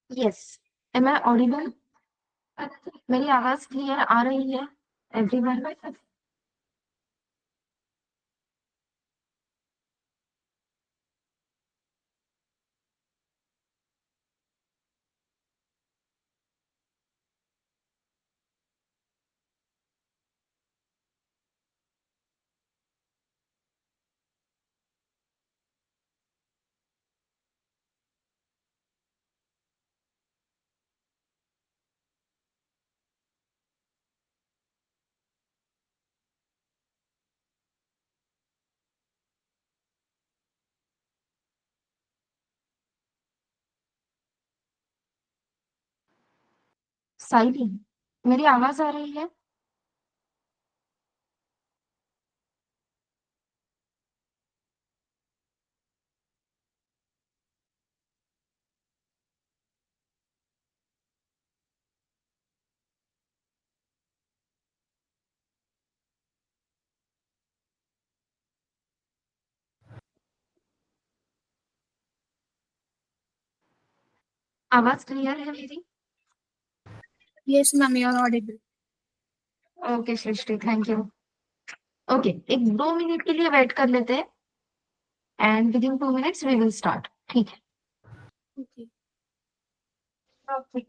Yes. M I audible? मेरी आवाज clear आ रही है एवरीवन? साइली, मेरी आवाज आ रही है? आवाज क्लियर है मेरी? Yes, ma'am, you're audible. Okay Srishti, thank you. Okay, एक 2 मिनट के लिए वेट कर लेते हैं and within 2 minutes we will start. ठीक है? Okay. ओके।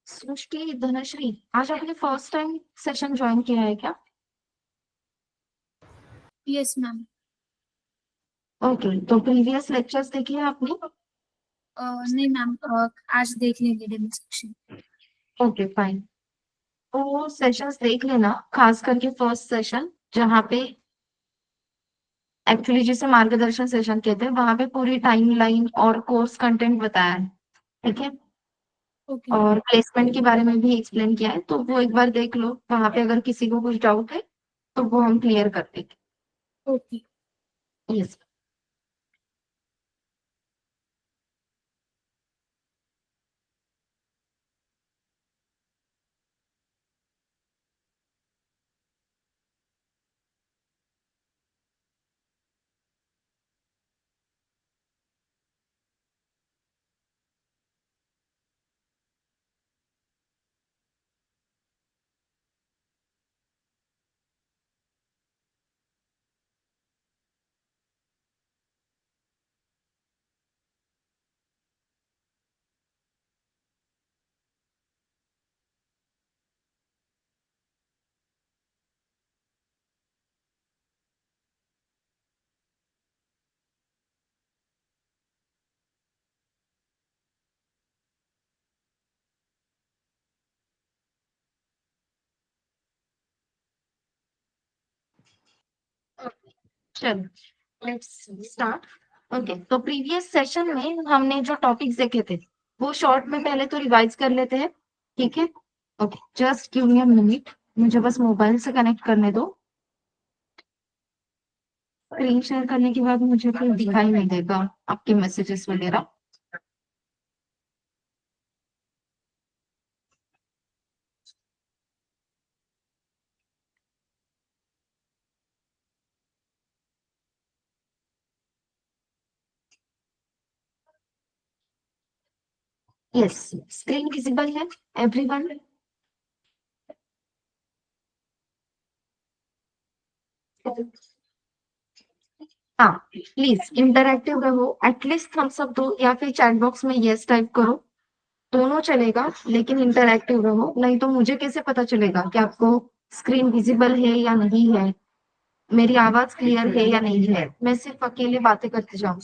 सृष्टि, धनश्री, आज आपने फर्स्ट टाइम सेशन ज्वाइन किया है क्या? Yes, ma'am. ओके, तो प्रीवियस लेक्चर्स देखे हैं आपने? नहीं मैम, आज देख लेंगे डेमो सेक्शन। Okay fine. तो सेशंस देख लेना, खास करके फर्स्ट सेशन, जहाँ पे एक्चुअली जिसे मार्गदर्शन सेशन कहते हैं, वहां पे पूरी टाइमलाइन और कोर्स कंटेंट बताया है। ठीक है? Okay ma'am. और प्लेसमेंट के बारे में भी एक्सप्लेन किया है, तो वो एक बार देख लो। वहां पे अगर किसी को कुछ डाउट है तो वो हम क्लियर कर देंगे। ओके। यस। चलो लेट्स स्टार्ट। ओके, तो प्रीवियस सेशन में हमने जो टॉपिक्स देखे थे वो शॉर्ट में पहले तो रिवाइज कर लेते हैं। ठीक है? Okay, just give me a minute, मुझे बस मोबाइल से कनेक्ट करने दो। स्क्रीन शेयर करने के बाद मुझे फिर दिखाई नहीं देगा आपके मैसेजेस वगैरह। यस, स्क्रीन विजिबल है एवरीवन? हाँ, प्लीज इंटरैक्टिव रहो, एटलीस्ट थम्स अप दो या फिर चैट बॉक्स में यस टाइप करो। दोनों चलेगा, लेकिन इंटरैक्टिव रहो, नहीं तो मुझे कैसे पता चलेगा कि आपको स्क्रीन विजिबल है या नहीं है, मेरी आवाज क्लियर है या नहीं है। मैं सिर्फ अकेले बातें करते जाऊं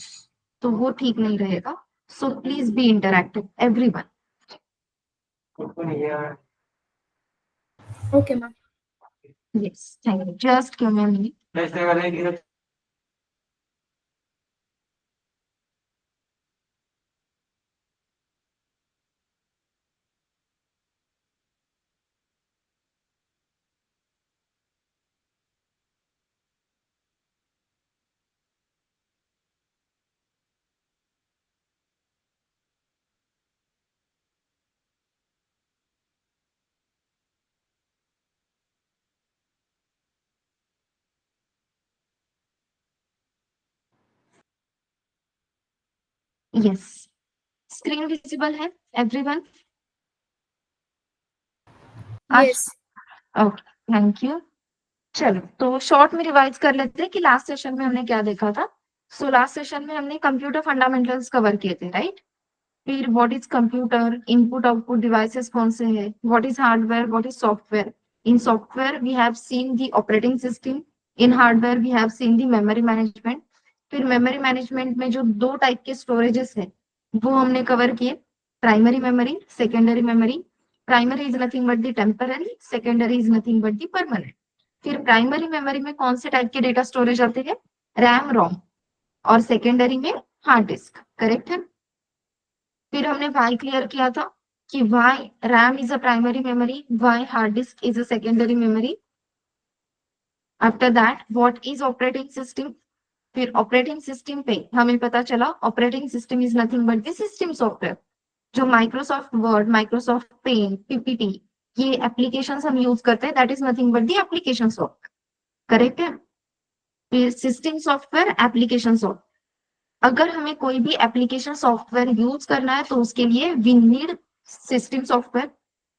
तो वो ठीक नहीं रहेगा। So please be interactive everyone. Okay ma'am. Yes, thank you. Just give me a minute. Yes, screen visible है एवरीवन? आज यस। Okay, thank you. चलो तो शॉर्ट में रिवाइज कर लेते हैं कि लास्ट सेशन में हमने क्या देखा था। सो लास्ट सेशन में हमने कंप्यूटर फंडामेंटल्स कवर किए थे, राइट? फिर what is computer, input output devices कौन से हैं, what is hardware, what is software. In software we have seen the operating system, in hardware we have seen the memory management. फिर memory management में जो दो type के storages है वो हमने कवर किए, primary memory, secondary memory. Primary is nothing but the temporary, secondary is nothing but the permanent. फिर प्राइमरी मेमोरी में कौन से टाइप के डेटा स्टोरेज आते हैं, रैम रोम, और सेकेंडरी में हार्ड डिस्क, करेक्ट है? फिर हमने वाई क्लियर किया था कि why RAM is a primary memory, why hard disk is a secondary memory. After that what is operating system. फिर ऑपरेटिंग सिस्टम पे हमें पता चला operating system is nothing but the system software. जो Microsoft Word, Microsoft Paint, PPT, ये applications हम use करते हैं, that is nothing but the application software, correct है? फिर सिस्टम सॉफ्टवेयर, एप्लीकेशन सॉफ्टवेयर। अगर हमें कोई भी एप्लीकेशन सॉफ्टवेयर यूज करना है तो उसके लिए वी नीड सिस्टम सॉफ्टवेयर।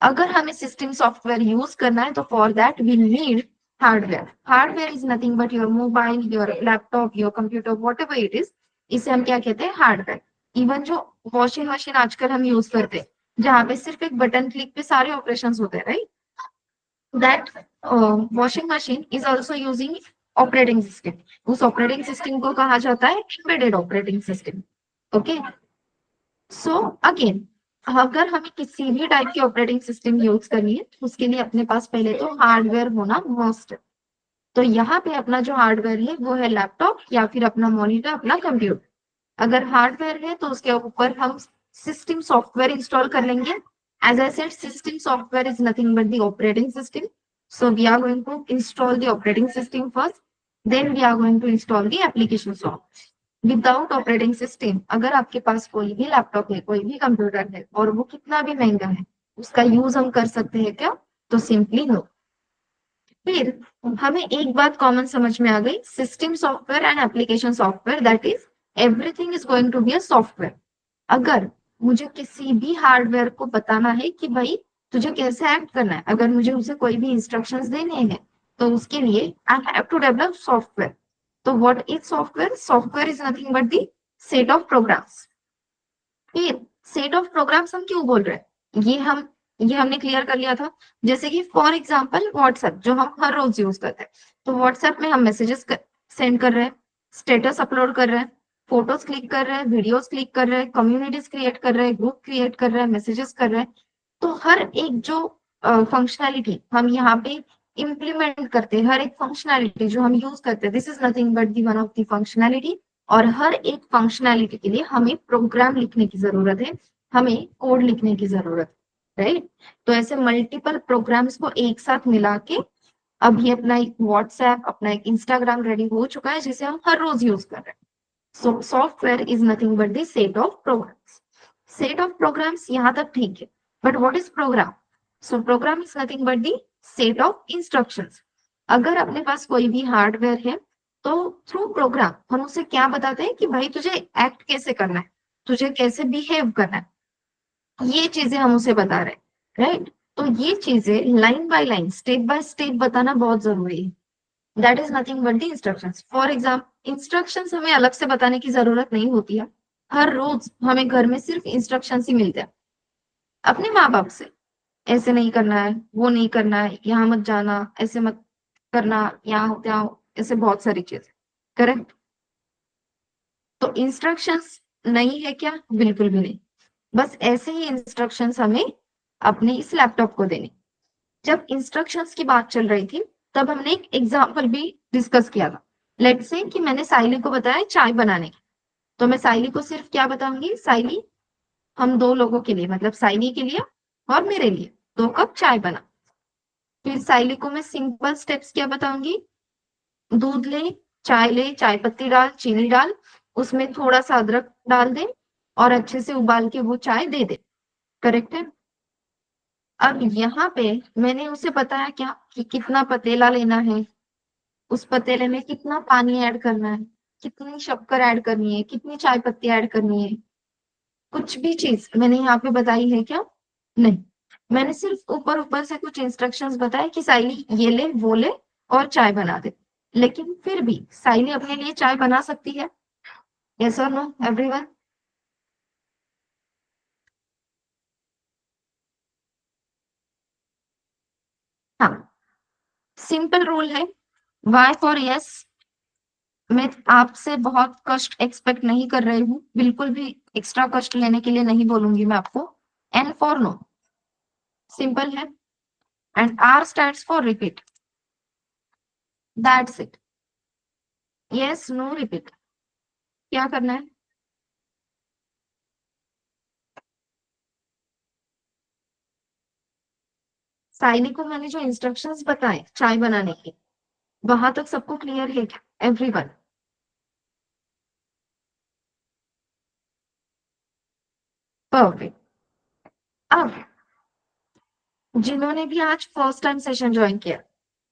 अगर हमें सिस्टम सॉफ्टवेयर यूज करना है तो for that we need hardware. Hardware is nothing but your mobile, your laptop, your computer, whatever it is, इसे हम क्या कहते हैं, हार्डवेयर। इवन जो वॉशिंग मशीन आजकल हम यूज करते हैं, जहाँ पे सिर्फ एक बटन क्लिक पे सारे ऑपरेशन होते हैं, right? That washing machine is also using operating system. उस ऑपरेटिंग सिस्टम को कहा जाता है embedded operating system. Okay, so again, अगर हमें किसी भी टाइप की ऑपरेटिंग सिस्टम यूज करनी है उसके लिए अपने पास पहले तो हार्डवेयर होना मस्ट है। तो यहाँ पे अपना जो हार्डवेयर है वो है लैपटॉप या फिर अपना मॉनिटर, अपना कंप्यूटर। अगर हार्डवेयर है तो उसके ऊपर हम सिस्टम सॉफ्टवेयर इंस्टॉल कर लेंगे। As I said, system software is nothing but the operating system. So we are going to install the operating system first, then we are going to install the application software. Without operating system, अगर आपके पास कोई भी laptop है, कोई भी computer है और वो कितना भी महंगा है, उसका यूज हम कर सकते हैं क्या? तो सिंपली नो। फिर हमें एक बात कॉमन समझ में आ गई, system software and application software, that is everything is going to be a software. अगर मुझे किसी भी हार्डवेयर को बताना है कि भाई तुझे कैसे एक्ट करना है, अगर मुझे उसे कोई भी इंस्ट्रक्शंस देने हैं, तो उसके लिए I have to develop software. तो what is software? Software is nothing but the set of programs. फिर सेट ऑफ प्रोग्राम्स हम क्यों बोल रहे हैं, ये हमने क्लियर कर लिया था। जैसे कि फॉर एग्जांपल व्हाट्सएप, जो हम हर रोज यूज करते हैं, तो व्हाट्सएप में हम मैसेजेस सेंड कर रहे हैं, स्टेटस अपलोड कर रहे हैं, फोटोज क्लिक कर रहे हैं, वीडियोस क्लिक कर रहे हैं, कम्युनिटीज क्रिएट कर रहे हैं, ग्रुप क्रिएट कर रहे हैं, मैसेजेस कर रहे हैं। तो हर एक जो फंक्शनैलिटी हम यहाँ पे इम्प्लीमेंट करते हैं, हर एक फंक्शनैलिटी जो हम यूज करते हैं, this is nothing but the one of the functionality. और हर एक फंक्शनैलिटी के लिए हमें प्रोग्राम लिखने की जरूरत है, हमें कोड लिखने की जरूरत है, राइट? तो ऐसे मल्टीपल प्रोग्राम्स को एक साथ मिला के अभी अपना एक व्हाट्सएप, अपना एक इंस्टाग्राम रेडी हो चुका है जिसे हम हर रोज यूज कर रहे हैं। So software is nothing but the set of programs. Set of programs यहाँ तक ठीक है, but what is program? So program is nothing but the set of instructions. अगर अपने पास कोई भी हार्डवेयर है तो थ्रू प्रोग्राम हम उसे क्या बताते हैं कि भाई तुझे एक्ट कैसे करना है, तुझे कैसे बिहेव करना है, ये चीजें हम उसे बता रहे हैं, राइट? तो ये चीजें line by line, step by step बताना बहुत जरूरी है। That is nothing but the instructions. For example instructions हमें अलग से बताने की जरूरत नहीं होती है, हर रोज हमें घर में सिर्फ इंस्ट्रक्शंस ही मिलते हैं अपने माँ बाप से। ऐसे नहीं करना है, वो नहीं करना है, यहाँ मत जाना, ऐसे मत करना, यहाँ होते आओ, ऐसे बहुत सारी चीजें, करेक्ट? तो इंस्ट्रक्शंस नहीं है क्या? बिल्कुल भी नहीं। बस ऐसे ही इंस्ट्रक्शंस हमें अपने इस लैपटॉप को देने। जब इंस्ट्रक्शंस की बात चल रही थी तब हमने एक एग्जाम्पल भी डिस्कस किया था। लेट्स से कि मैंने साइली को बताया चाय बनाने की, तो मैं साइली को सिर्फ क्या बताऊंगी, साइली हम दो लोगों के लिए, मतलब साइली के लिए और मेरे लिए 2 कप चाय बना। फिर साइली को मैं सिंपल स्टेप्स क्या बताऊंगी, दूध ले, चाय ले, चाय पत्ती डाल, चीनी डाल, उसमें थोड़ा सा अदरक डाल दे और अच्छे से उबाल के वो चाय दे दे, करेक्ट है? अब यहाँ पे मैंने उसे बताया क्या कि कितना पतीला लेना है, उस पतीले में कितना पानी ऐड करना है, कितनी शक्कर ऐड करनी है, कितनी चाय पत्ती ऐड करनी है, कुछ भी चीज मैंने यहाँ पे बताई है क्या? नहीं। मैंने सिर्फ ऊपर ऊपर से कुछ इंस्ट्रक्शंस बताए कि साइली ये ले वो ले और चाय बना दे, लेकिन फिर भी साइली अपने लिए चाय बना सकती है। यस और नो एवरीवन? हाँ, सिंपल रूल है। Y for yes. मैं आपसे बहुत कष्ट एक्सपेक्ट नहीं कर रही हूँ, बिल्कुल भी एक्स्ट्रा कष्ट लेने के लिए नहीं बोलूंगी मैं आपको। एन फॉर नो, सिंपल है। And R stands for repeat, that's it. Yes no repeat. क्या करना है? साइनी को मैंने जो इंस्ट्रक्शंस बताए चाय बनाने के, वहां तक सबको क्लियर है क्या एवरीवन? परफेक्ट। अब जिन्होंने भी आज फर्स्ट टाइम सेशन ज्वाइन किया,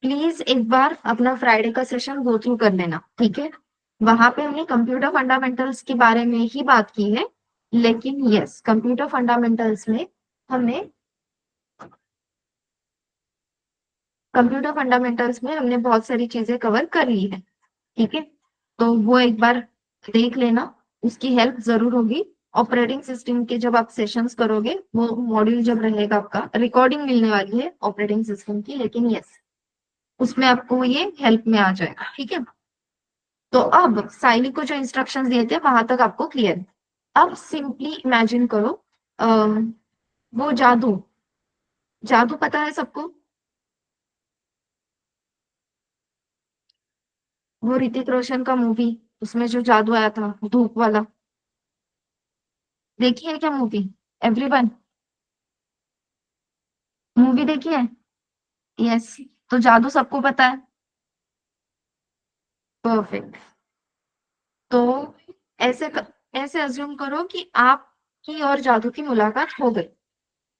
प्लीज एक बार अपना फ्राइडे का सेशन गो थ्रू कर लेना, ठीक है? वहां पे हमने कंप्यूटर फंडामेंटल्स के बारे में ही बात की है, लेकिन यस, कंप्यूटर फंडामेंटल्स में हमने कंप्यूटर फंडामेंटल्स में हमने बहुत सारी चीजें कवर कर ली है, ठीक है? तो वो एक बार देख लेना, उसकी हेल्प जरूर होगी। ऑपरेटिंग सिस्टम के जब आप सेशंस करोगे, वो मॉड्यूल जब रहेगा आपका, रिकॉर्डिंग मिलने वाली है ऑपरेटिंग सिस्टम की, लेकिन यस, उसमें आपको ये हेल्प में आ जाएगा, ठीक है? तो अब साइली को जो इंस्ट्रक्शंस दिए थे वहां तक आपको क्लियर है। अब सिंपली इमेजिन करो, वो जादू, जादू पता है सबको? वो ऋतिक रोशन का मूवी, उसमें जो जादू आया था धूप वाला, देखी है क्या मूवी एवरीवन? मूवी देखी है? यस। तो जादू सबको पता है। परफेक्ट। तो ऐसे ऐसे अज्यूम करो कि आपकी और जादू की मुलाकात हो गई।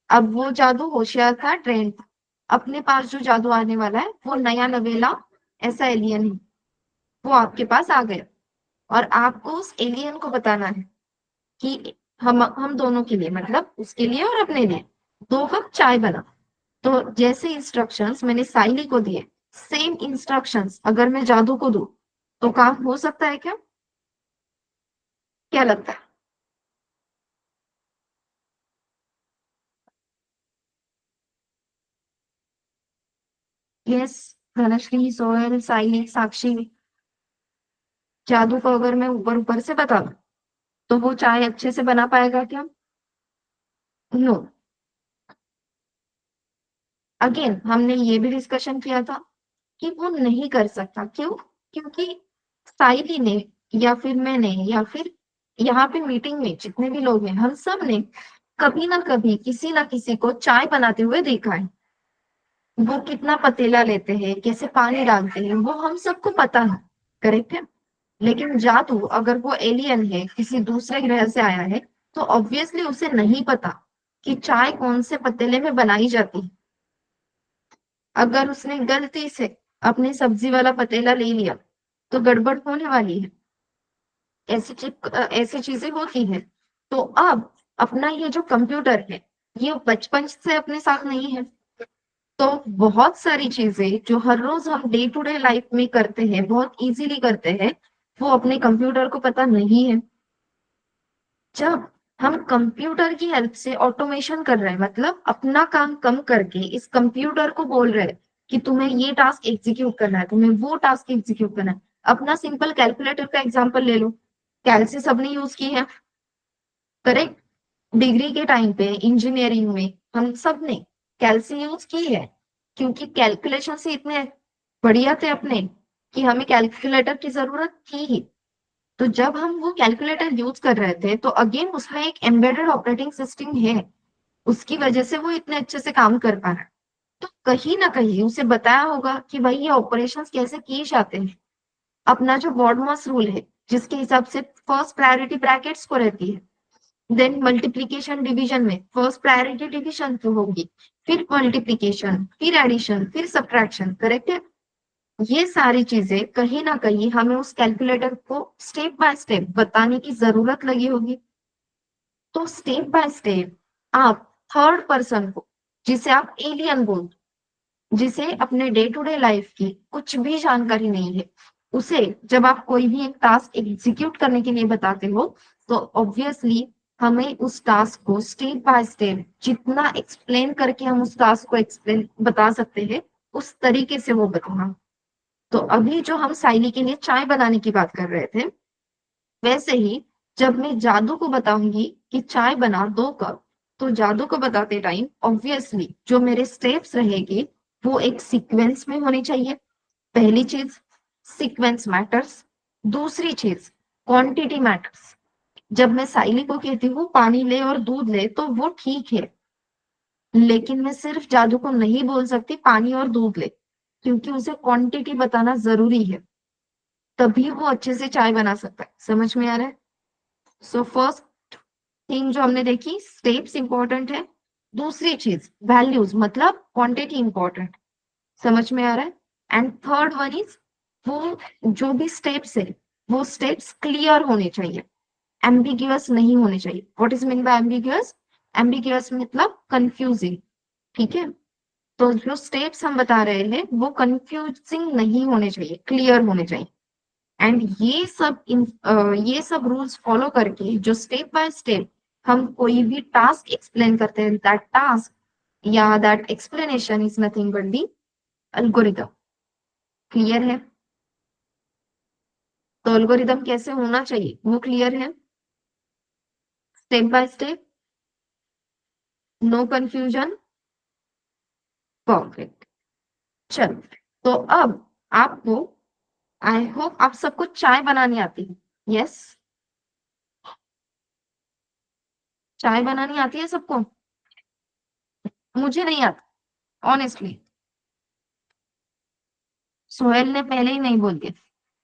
अब वो जादू होशियार था, ट्रेंड था। अपने पास जो जादू आने वाला है वो नया नवेला ऐसा एलियन है, वो आपके पास आ गया। और आपको उस एलियन को बताना है कि हम दोनों के लिए, मतलब उसके लिए और अपने लिए, 2 कप चाय बना। तो जैसे इंस्ट्रक्शंस मैंने साइली को दिए, सेम इंस्ट्रक्शंस अगर मैं जादू को दूं, तो काम हो सकता है क्या? क्या लगता है? यस। धनश्री, सोहेल, साइली, साक्षी, जादू को अगर मैं ऊपर ऊपर से बता दूं, तो वो चाय अच्छे से बना पाएगा क्या? नो। अगेन हमने ये भी डिस्कशन किया था कि वो नहीं कर सकता, क्यों? क्योंकि साइली ने, या फिर मैंने, या फिर यहाँ पे मीटिंग में जितने भी लोग हैं, हम सब ने कभी ना कभी किसी ना किसी को चाय बनाते हुए देखा है। वो कितना पतीला लेते हैं, कैसे पानी डालते हैं, वो हम सबको पता है। करेक्ट है? लेकिन जादू, अगर वो एलियन है, किसी दूसरे ग्रह से आया है, तो ऑब्वियसली उसे नहीं पता कि चाय कौन से पतीले में बनाई जाती है। अगर उसने गलती से अपने सब्जी वाला पतीला ले लिया, तो गड़बड़ होने वाली है। ऐसी चीजें होती हैं। तो अब अपना ये जो कंप्यूटर है, ये बचपन से अपने साथ नहीं है। तो बहुत सारी चीजें जो हर रोज हम डे टू डे लाइफ में करते हैं, बहुत इजीली करते हैं, वो अपने कंप्यूटर को पता नहीं है। जब हम कंप्यूटर की हेल्प से ऑटोमेशन कर रहे हैं, मतलब अपना काम कम करके इस कंप्यूटर को बोल रहे हैं कि तुम्हें ये टास्क एग्जीक्यूट करना है, तुम्हें वो टास्क एग्जीक्यूट करना है। अपना सिंपल कैलकुलेटर का एग्जांपल ले लो। कैलसी सबने यूज की है, करेक्ट? डिग्री के टाइम पे इंजीनियरिंग में हम सब ने कैलसी यूज की है, क्योंकि कैलकुलेशन से इतने बढ़िया थे अपने कि हमें कैलकुलेटर की जरूरत थी ही। तो जब हम वो कैलकुलेटर यूज कर रहे थे, तो अगेन उसमें एक एम्बेडेड ऑपरेटिंग सिस्टम है, उसकी वजह से वो इतने अच्छे से काम कर पा रहा है। तो कहीं ना कहीं उसे बताया होगा कि भाई ये ऑपरेशंस कैसे किए जाते हैं। अपना जो बॉडमॉस रूल है, जिसके हिसाब से फर्स्ट प्रायोरिटी ब्रैकेट्स को रहती है, देन मल्टीप्लीकेशन डिवीजन में फर्स्ट प्रायोरिटी डिवीजन तो होगी, फिर मल्टीप्लीकेशन, फिर एडिशन, फिर सब्ट्रैक्शन, करेक्ट है? ये सारी चीजें कहीं ना कहीं हमें उस कैलकुलेटर को स्टेप बाय स्टेप बताने की जरूरत लगी होगी। तो स्टेप बाय स्टेप आप थर्ड पर्सन को, जिसे आप एलियन बोलते, जिसे अपने डे टू डे लाइफ की कुछ भी जानकारी नहीं है, उसे जब आप कोई भी एक टास्क एग्जीक्यूट करने के लिए बताते हो, तो ऑब्वियसली हमें उस टास्क को स्टेप बाय स्टेप जितना एक्सप्लेन करके हम उस टास्क को एक्सप्लेन बता सकते हैं, उस तरीके से वो बताना। तो अभी जो हम साइली के लिए चाय बनाने की बात कर रहे थे, वैसे ही जब मैं जादू को बताऊंगी कि चाय बना 2 कप, तो जादू को बताते टाइम ऑब्वियसली जो मेरे स्टेप्स रहेंगे वो एक सीक्वेंस में होने चाहिए। पहली चीज, सीक्वेंस मैटर्स। दूसरी चीज, क्वांटिटी मैटर्स। जब मैं साइली को कहती हूँ पानी ले और दूध ले, तो वो ठीक है, लेकिन मैं सिर्फ जादू को नहीं बोल सकती पानी और दूध ले, क्योंकि उसे क्वांटिटी बताना जरूरी है, तभी वो अच्छे से चाय बना सकता है। समझ में आ रहा है? सो फर्स्ट थिंग जो हमने देखी, स्टेप्स इंपॉर्टेंट है। दूसरी चीज वैल्यूज, मतलब क्वांटिटी इंपॉर्टेंट। समझ में आ रहा है? एंड थर्ड वन इज, वो जो भी स्टेप्स है वो स्टेप्स क्लियर होने चाहिए, एम्बिग्यूअस नहीं होने चाहिए। What is mean by ambiguous? Ambiguous मतलब कंफ्यूजिंग। ठीक है? तो जो स्टेप्स हम बता रहे हैं वो कंफ्यूजिंग नहीं होने चाहिए, क्लियर होने चाहिए। एंड ये सब रूल्स फॉलो करके जो स्टेप बाय स्टेप हम कोई भी टास्क एक्सप्लेन करते हैं, दैट टास्क या that explanation is nothing but the algorithm. Clear है? तो अल्गोरिदम कैसे होना चाहिए वो क्लियर है? Step by step, no confusion, perfect. चलो, तो अब आपको, आई होप आप सबको चाय बनानी आती है। यस? चाय बनानी आती है सबको? मुझे नहीं आता ऑनेस्टली। सोहेल ने पहले ही नहीं बोल दिया।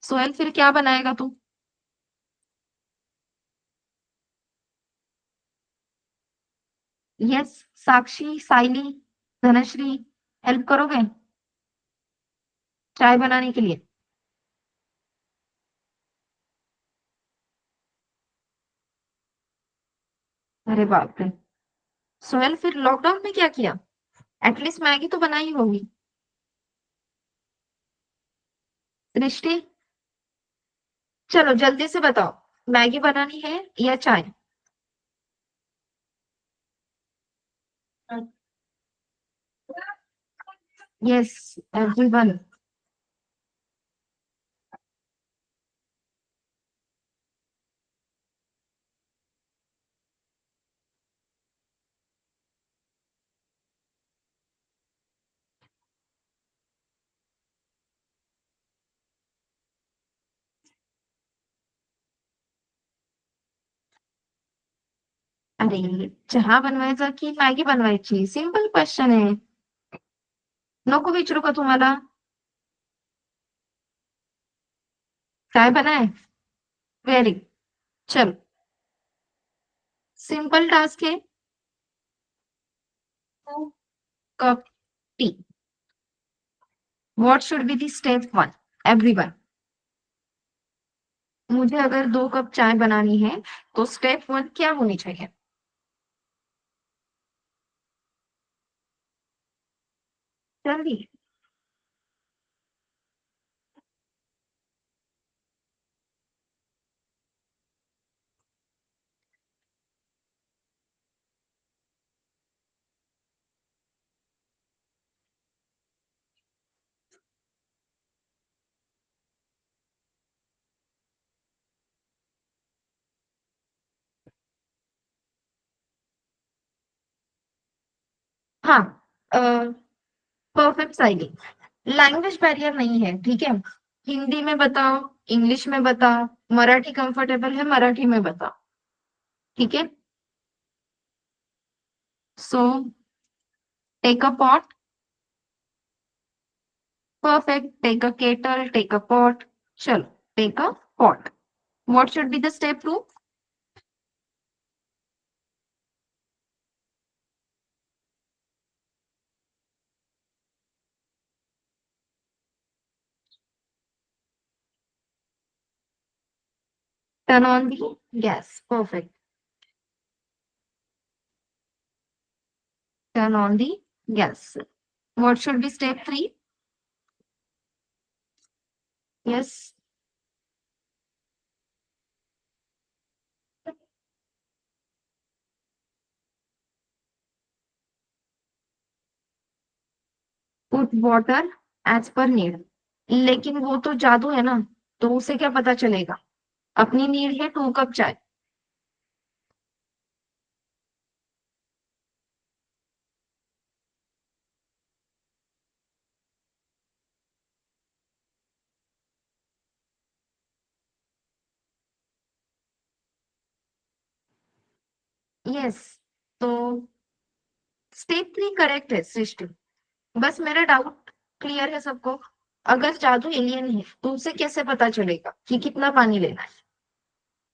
सोहेल फिर क्या बनाएगा तू? यस। साक्षी, साइली, धनश्री, हेल्प करोगे चाय बनाने के लिए? अरे बाप रे। सोहेल फिर लॉकडाउन में क्या किया? एटलीस्ट मैगी तो बनाई होगी। सृष्टि, चलो जल्दी से बताओ, मैगी बनानी है या चाय? Yes, everyone. अरे, चहा बनवायचा की मॅगी बनवायची? सिंपल क्वेश्चन आहे. नको विचारू का तुम्हाला? काय बनाए? वेरी, चलो, सिंपल टास्क है। 2 cup T. What should be the step 1? Everyone, मुझे अगर 2 कप चाय बनानी है तो स्टेप 1 क्या होनी चाहिए? जल्दी। हाँ, परफेक्ट साइलिंग। लैंग्वेज बैरियर नहीं है, ठीक है? हिंदी में बताओ, इंग्लिश में बताओ, मराठी कंफर्टेबल है मराठी में बताओ। ठीक है? So take a pot. Perfect, take a kettle, take a pot. चलो, take a pot. What should be the step 2? Turn on the gas. Perfect. turn on the gas. What should be step 3? Yes. Put water as per need. लेकिन वो तो जादू है ना, तो उसे क्या पता चलेगा? अपनी नीड है 2 कप चाय. यस. तो स्टेप 3 करेक्ट है सृष्टि. बस मेरा डाउट क्लियर है सबको. अगर जादू एलियन है तो उसे कैसे पता चलेगा कि कितना पानी लेना है?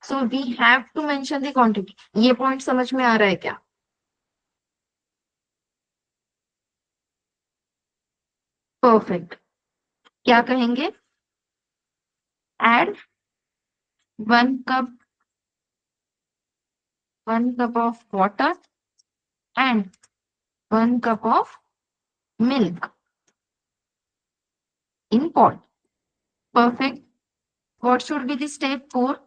So we have to mention the quantity. ये पॉइंट समझ में आ रहा है क्या? परफेक्ट. क्या कहेंगे? Add 1 cup, 1 cup of water and 1 cup of milk in pot. Perfect. What should be the step 4?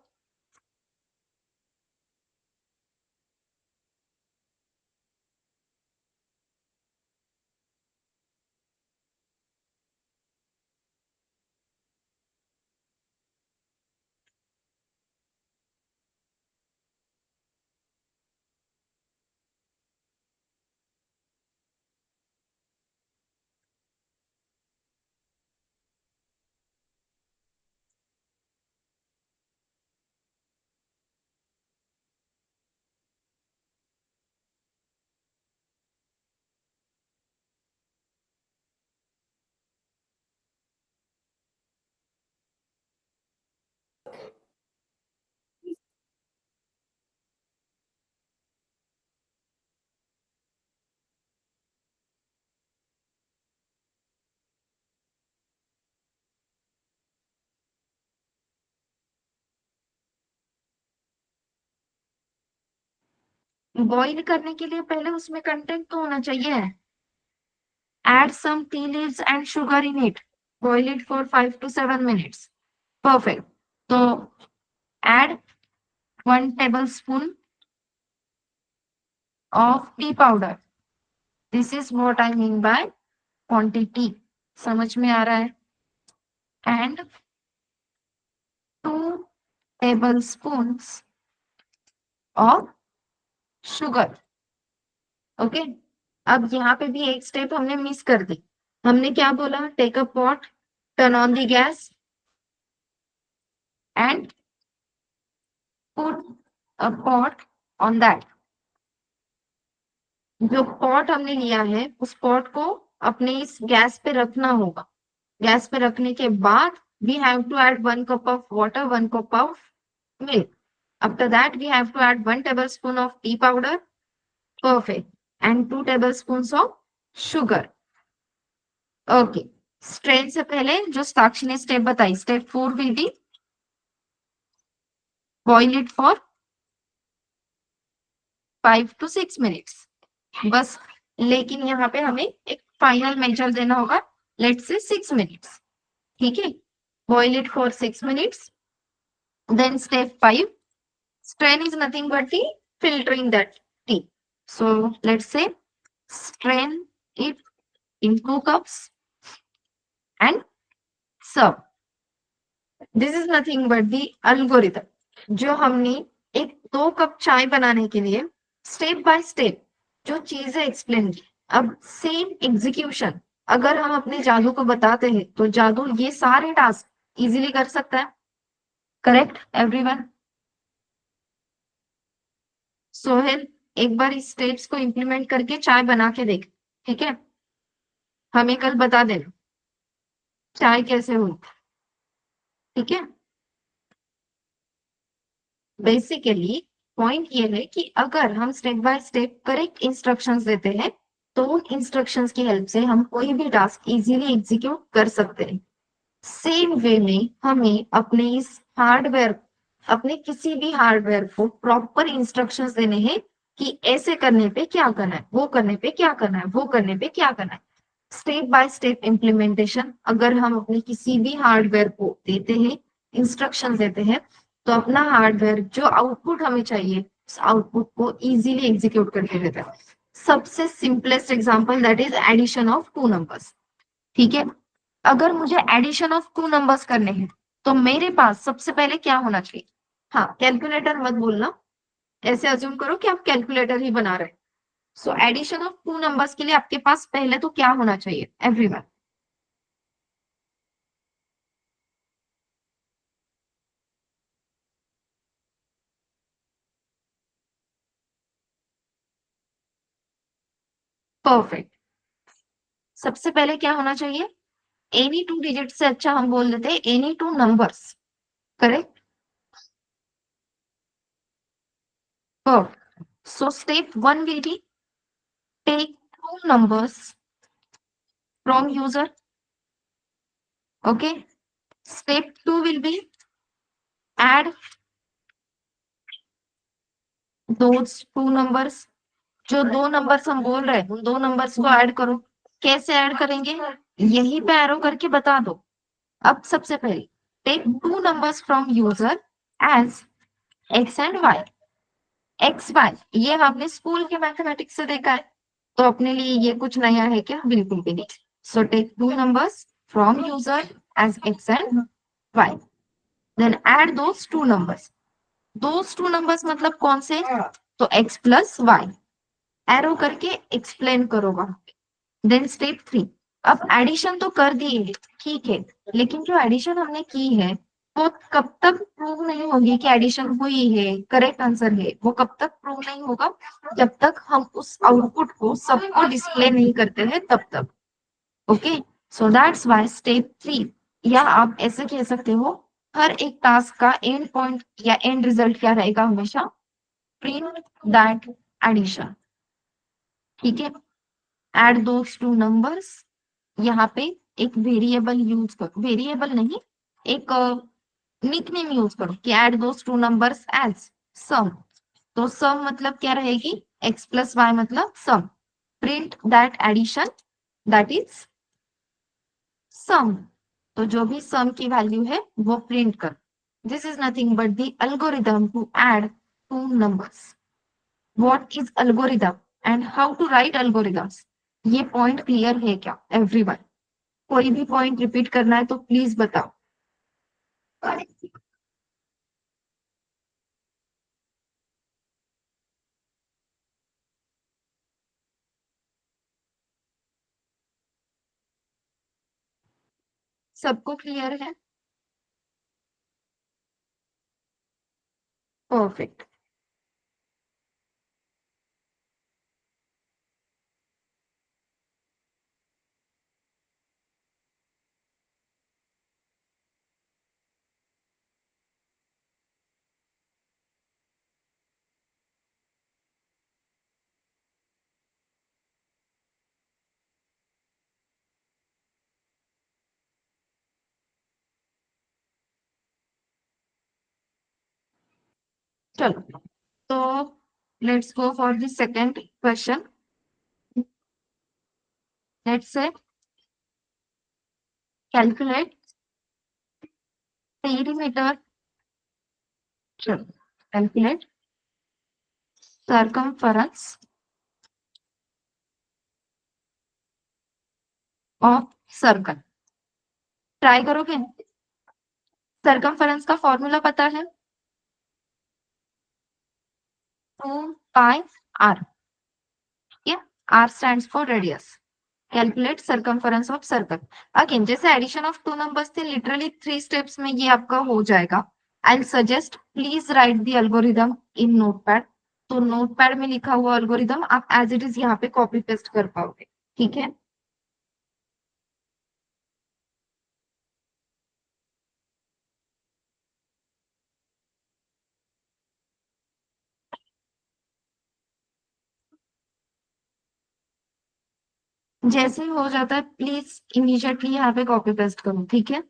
Boil करने के लिए पहले उसमें कंटेंट तो होना चाहिए. Add some tea leaves and sugar in it. Boil it for 5 to 7 minutes. Perfect. So add 1 tablespoon of tea powder. This is what I mean by quantity. समझ में आ रहा है? And 2 tablespoons of sugar. Okay. अब यहाँ पे भी एक स्टेप हमने मिस कर दी. हमने क्या बोला? Take a pot, turn on the gas and put a pot on that. जो पॉट हमने लिया है उस पॉट को अपने इस गैस पे रखना होगा. गैस पे रखने के बाद we have to add 1 cup of water, 1 cup of milk. After that we have to add 1 tablespoon of tea powder. Perfect. And 2 tablespoons of sugar. Okay. Strain से पहले जो साक्षी ने स्टेप बताई, step 4 will be boil it for 5 to 6 minutes. बस. लेकिन यहाँ पे हमें एक फाइनल मेजर देना होगा. Let's say 6 minutes. ठीक है. Boil it for 6 minutes. Then step 5, strain is nothing but the filtering that tea. So let's say strain it in 2 cups and serve. This is nothing but the algorithm. जो हमने एक 2 cup चाय बनाने के लिए step by step जो चीजें explain की. अब सेम एग्जीक्यूशन अगर हम अपने जादू को बताते हैं तो जादू ये सारे टास्क इजीली कर सकता है. Correct everyone? सोहेल, एक बार इस स्टेप्स को इम्प्लीमेंट करके चाय बना के देख. ठीक है. हमें कल बता देना चाय कैसे हुई. ठीक है. बेसिकली पॉइंट ये है कि अगर हम step by step correct instructions देते हैं तो उन इंस्ट्रक्शंस की हेल्प से हम कोई भी टास्क इजीली एग्जीक्यूट कर सकते हैं. सेम वे में हमें अपने इस हार्डवेयर, अपने किसी भी हार्डवेयर को प्रॉपर इंस्ट्रक्शंस देने हैं कि ऐसे करने पे क्या करना है, वो करने पे क्या करना है, वो करने पे क्या करना है। स्टेप बाय स्टेप इम्प्लीमेंटेशन अगर हम अपने किसी भी हार्डवेयर को देते हैं, इंस्ट्रक्शन देते हैं, तो अपना हार्डवेयर जो आउटपुट हमें चाहिए उस आउटपुट को इजीली एग्जीक्यूट करके देता है। सबसे simplest example that is addition of two numbers. ठीक है, अगर मुझे एडिशन ऑफ टू नंबर्स करने हैं तो मेरे पास सबसे पहले क्या होना चाहिए? हाँ, कैलकुलेटर मत बोलना, ऐसे अज्यूम करो कि आप कैलकुलेटर ही बना रहे हैं। So addition of two numbers के लिए आपके पास पहले तो क्या होना चाहिए एवरीवन? परफेक्ट। सबसे पहले क्या होना चाहिए? एनी टू डिजिट से अच्छा हम बोल देते हैं any two numbers. Correct. Perfect. So step one will be take two numbers from user. Okay. Step two will be add those two numbers. जो दो नंबर्स हम बोल रहे हैं उन दो नंबर्स को ऐड करो। कैसे ऐड करेंगे? यहीं पे एरो करके बता दो। अब सबसे पहले take two numbers from user as X and Y. X Y ये हमने स्कूल के मैथमेटिक्स से देखा है, तो अपने लिए ये कुछ नया है क्या? बिल्कुल भी नहीं। So take two numbers from user as X and Y, then add those two numbers. Those two numbers मतलब कौन से? तो एक्स प्लस वाई। एरो करके एक्सप्लेन करो वहां पे। देन स्टेप थ्री, अब एडिशन तो कर दिए, ठीक है, लेकिन जो एडिशन हमने की है वो कब तक प्रूव नहीं होगी कि एडिशन हुई है, करेक्ट आंसर है, वो कब तक प्रूव नहीं होगा? जब तक हम उस आउटपुट को सबको डिस्प्ले नहीं करते हैं तब तक। Okay. So that's why step three, या आप ऐसे कह सकते हो, हर एक टास्क का एंड पॉइंट या एंड रिजल्ट क्या रहेगा हमेशा? Print that addition. ठीक है। Add those two numbers. यहाँ पे एक वेरिएबल यूज करो, वेरिएबल नहीं, एक निकनेम यूज करो कि add those two numbers as sum. तो सम मतलब क्या रहेगी? एक्स प्लस वाई मतलब sum. Print that addition, that is sum. तो जो भी सम की वैल्यू है वो प्रिंट कर। This is nothing but the algorithm to add two numbers. What is algorithm and how to write algorithms? ये पॉइंट क्लियर है क्या एवरीवन? कोई भी पॉइंट रिपीट करना है तो प्लीज बताओ। सबको क्लियर है? परफेक्ट। चलो, तो let's go for the second question. Let's say calculate perimeter. चलो, calculate circumference of circle. Try करोगे? सर्कमफरेंस का फॉर्मूला पता है? 2 पाई आर। ठीक है, R stands for radius. Calculate circumference of circle. Again जैसे एडिशन ऑफ टू नंबर्स थे, literally 3 steps में ये आपका हो जाएगा। I suggest please write the algorithm in notepad. तो नोटपैड में लिखा हुआ एल्गोरिदम आप एज इट इज यहाँ पे कॉपी पेस्ट कर पाओगे। ठीक है। जैसे ही हो जाता है प्लीज इमीडिएटली यहाँ पे कॉपी पेस्ट करो, ठीक है।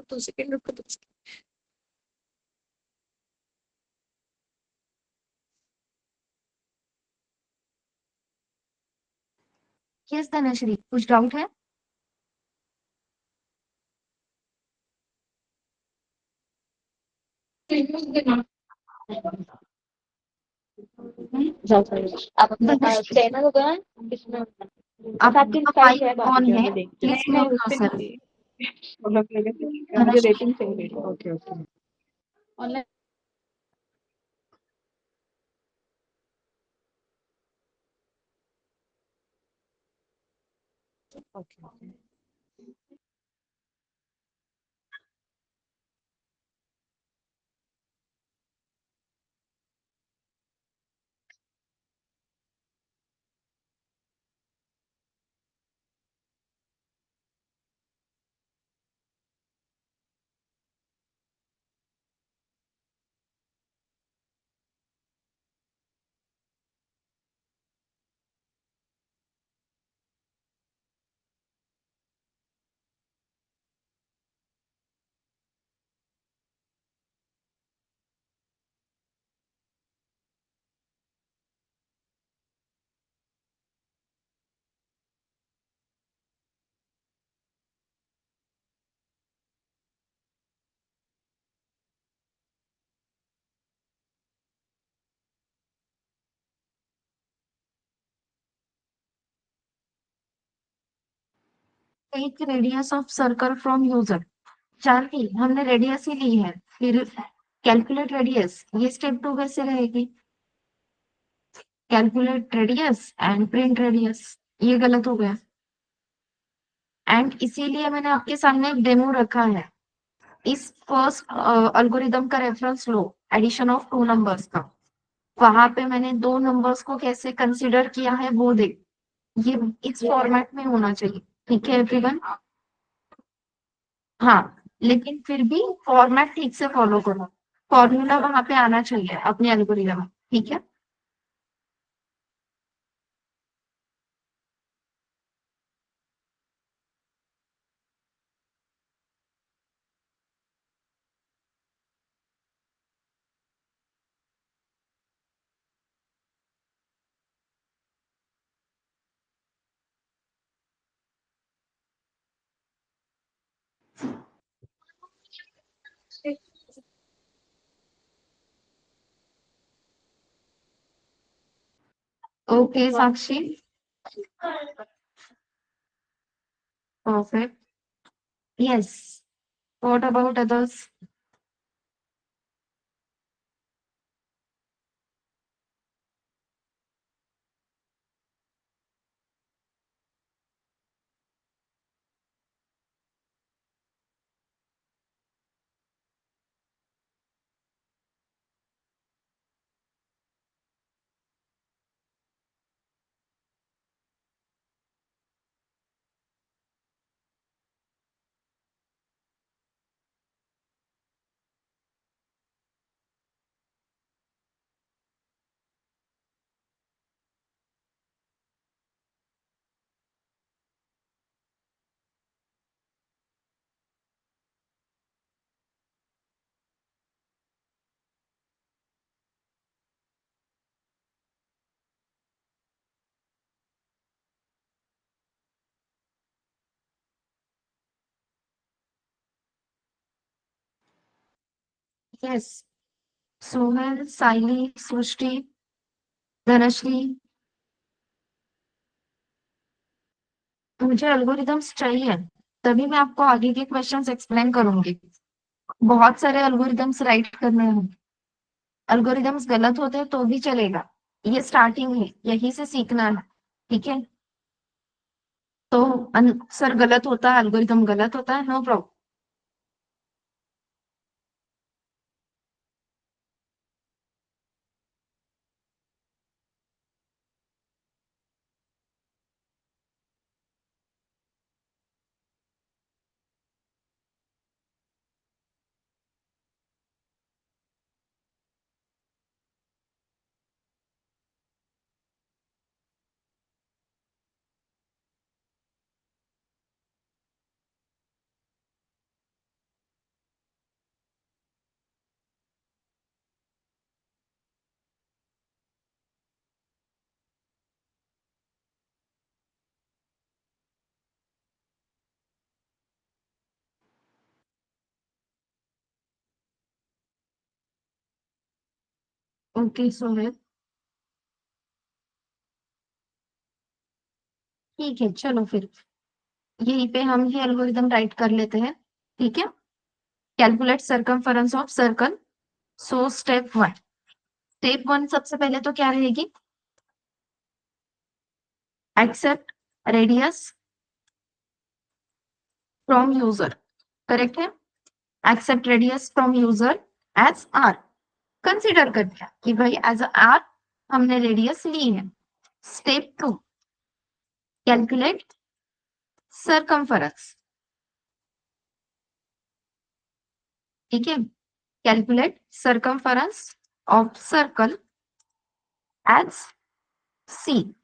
2 सेकंड रुको, 2 सेकंड। यस धनश्री, कुछ डाउट है? आप अपने पास धनश्री, चैनल होगा इसमें, आपकी आपका फाइल है माइक बाद ऑन में है, मैं देखती हूँ। प्लीज नहीं, मैं म्यूट उस पे नहीं योरसेल्फ। थी। मुझे धनश्री, रेटिंग चाहिए। Okay okay. Online. Okay okay. Take radius of circle from user. जानती, हमने रेडियस ही ली है, फिर कैलकुलेट रेडियस, ये स्टेप 2 कैसे रहेगी? Calculate radius and print radius, ये गलत हो गया। एंड इसीलिए मैंने आपके सामने एक डेमो रखा है। इस फर्स्ट अल्गोरिदम का रेफरेंस लो, एडिशन ऑफ टू नंबर्स का। वहां पे मैंने दो नंबर्स को कैसे कंसिडर किया है वो देख। ये इस फॉर्मेट में होना चाहिए, ठीक है एवरीवन? हाँ, लेकिन फिर भी फॉर्मेट ठीक से फॉलो करो। फॉर्मूला वहां पे आना चाहिए अपने एल्गोरिदम में, ठीक है? Okay Sakshi, perfect. Yes, what about others? Yes, Sohan, Saili, Srishti, Dhanashree, मुझे एल्गोरिदम्स चाहिए, तभी मैं आपको आगे के क्वेश्चंस एक्सप्लेन करूंगी। बहुत सारे एल्गोरिदम्स राइट करने हैं। एल्गोरिदम्स गलत होते हैं तो भी चलेगा, ये स्टार्टिंग है, यही से सीखना है, ठीक है? तो आंसर गलत होता है, एल्गोरिदम गलत होता है, नो प्रॉब्लम। ओके सोहेल, ठीक है, चलो फिर यहीं पे हम ये एल्गोरिदम राइट कर लेते हैं। ठीक है, calculate circumference of circle. So step one सबसे पहले तो क्या रहेगी, accept radius from user, correct है, accept radius from user as R, consider कर दिया कि भाई एज आर हमने रेडियस ली है। स्टेप टू, कैलकुलेट सरकमफेरेंस, ठीक है, calculate circumference of circle as C.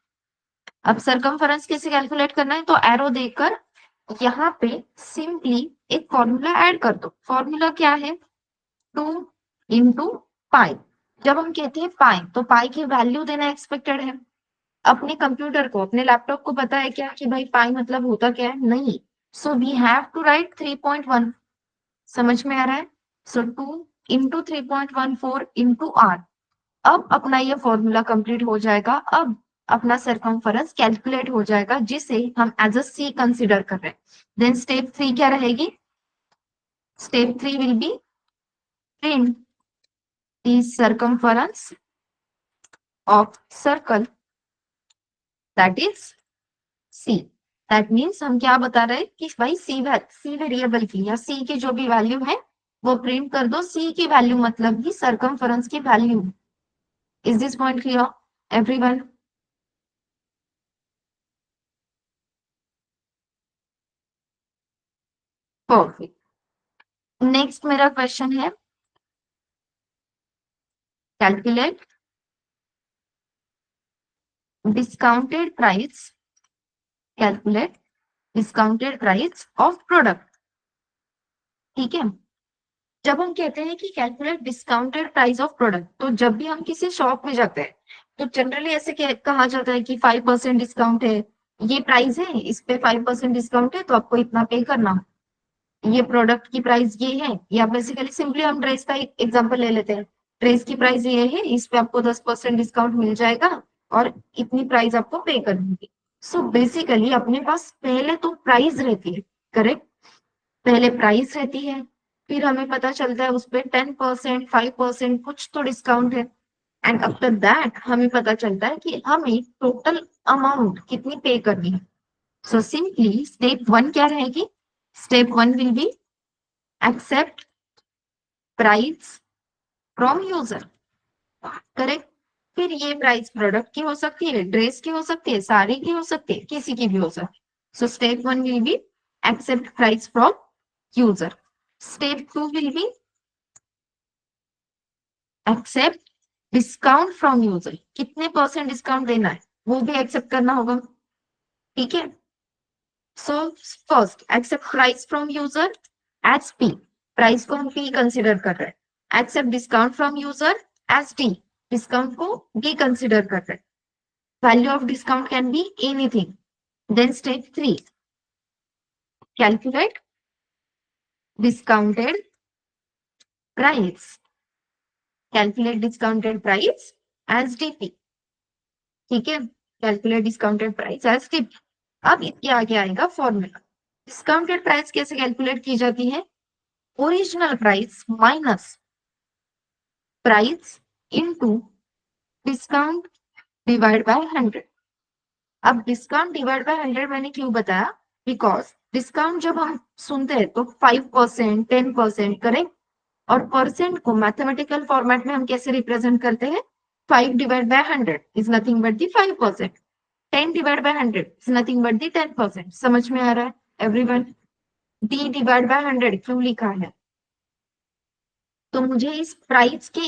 अब सरकमफेरेंस कैसे कैलकुलेट करना है, तो एरो देकर यहाँ पे सिंपली एक फॉर्मूला ऐड कर दो। फॉर्मूला क्या है, 2 × जब हम कहते हैं पाई तो पाई की वैल्यू देना एक्सपेक्टेड है। अपने कंप्यूटर को, अपने लैपटॉप को पता है क्या कि भाई पाई मतलब होता क्या है, नहीं। So we have to write 3.1, समझ में आ रहा है। सो 2 × 3.14 × अब अपना ये फॉर्मूला कंप्लीट हो जाएगा। अब अपना सरकमफेरेंस कैलकुलेट हो जाएगा, जिसे हम एज अ सी कंसिडर कर रहे हैं। देन स्टेप 3 क्या रहेगी, step 3 will be print the circumference of circle that is C. That means हम क्या बता रहे हैं कि भाई सी वेरिएबल की या सी की जो भी वैल्यू है वो प्रिंट कर दो। सी की वैल्यू मतलब कि सरकमफेरेंस की value. Is this point clear everyone? Perfect. Next मेरा क्वेश्चन है, calculate discounted price, calculate discounted price of product. ठीक है, जब हम कहते हैं कि calculate discounted price of product, तो जब भी हम किसी शॉप में जाते हैं तो जनरली ऐसे कहा जाता है कि 5% डिस्काउंट है, ये प्राइस है, इस पे 5% डिस्काउंट है तो आपको इतना पे करना, ये प्रोडक्ट की प्राइस ये है। या बेसिकली सिंपली हम ड्रेस का एग्जांपल ले लेते हैं, ड्रेस की प्राइस ये है, इस पे आपको 10% डिस्काउंट मिल जाएगा और इतनी प्राइस आपको पे करनी होगी। सो बेसिकली अपने पास पहले तो प्राइस रहती है, करेक्ट, पहले प्राइस रहती है, फिर हमें पता चलता है उस पर 10%, 5% कुछ तो डिस्काउंट है, एंड आफ्टर दैट हमें पता चलता है कि हमें टोटल अमाउंट कितनी पे करनी है। सो सिंपली स्टेप 1 क्या रहेगी, step 1 will be accept price from user, correct. फिर ये प्राइस प्रोडक्ट की हो सकती है, ड्रेस की हो सकती है, साड़ी की हो सकती है, किसी की भी हो सकती है। So step 1 will be accept price from user. Step 2 will be accept discount from user, कितने परसेंट डिस्काउंट देना है वो भी एक्सेप्ट करना होगा। ठीक है, so first accept price from user as P, price को हम पी कंसिडर कर रहे हैं। Accept discount from user as D, discount को डी कंसिडर कर रहे हैं। Value of discount can be anything. Then step 3, calculate discounted price, calculate discounted price as DP. ठीक है, calculate discounted price as DP. अब इसके आगे आएगा फॉर्मूला। डिस्काउंटेड प्राइस कैसे कैलकुलेट की जाती है, original price minus price into discount divide by 100। अब डिस्काउंट डिवाइड बाय 100 मैंने क्यों बताया, बिकॉज डिस्काउंट जब हम सुनते हैं तो 5%, 10% करें, और परसेंट को मैथमेटिकल फॉर्मेट में हम कैसे रिप्रेजेंट करते हैं, 5 divide by 100 is nothing but the 5%, 10 divide by 100 is nothing but दी 10%। समझ में आ रहा है एवरीवन? डी डिवाइड बाय 100 क्यों लिखा है, तो मुझे इस प्राइस के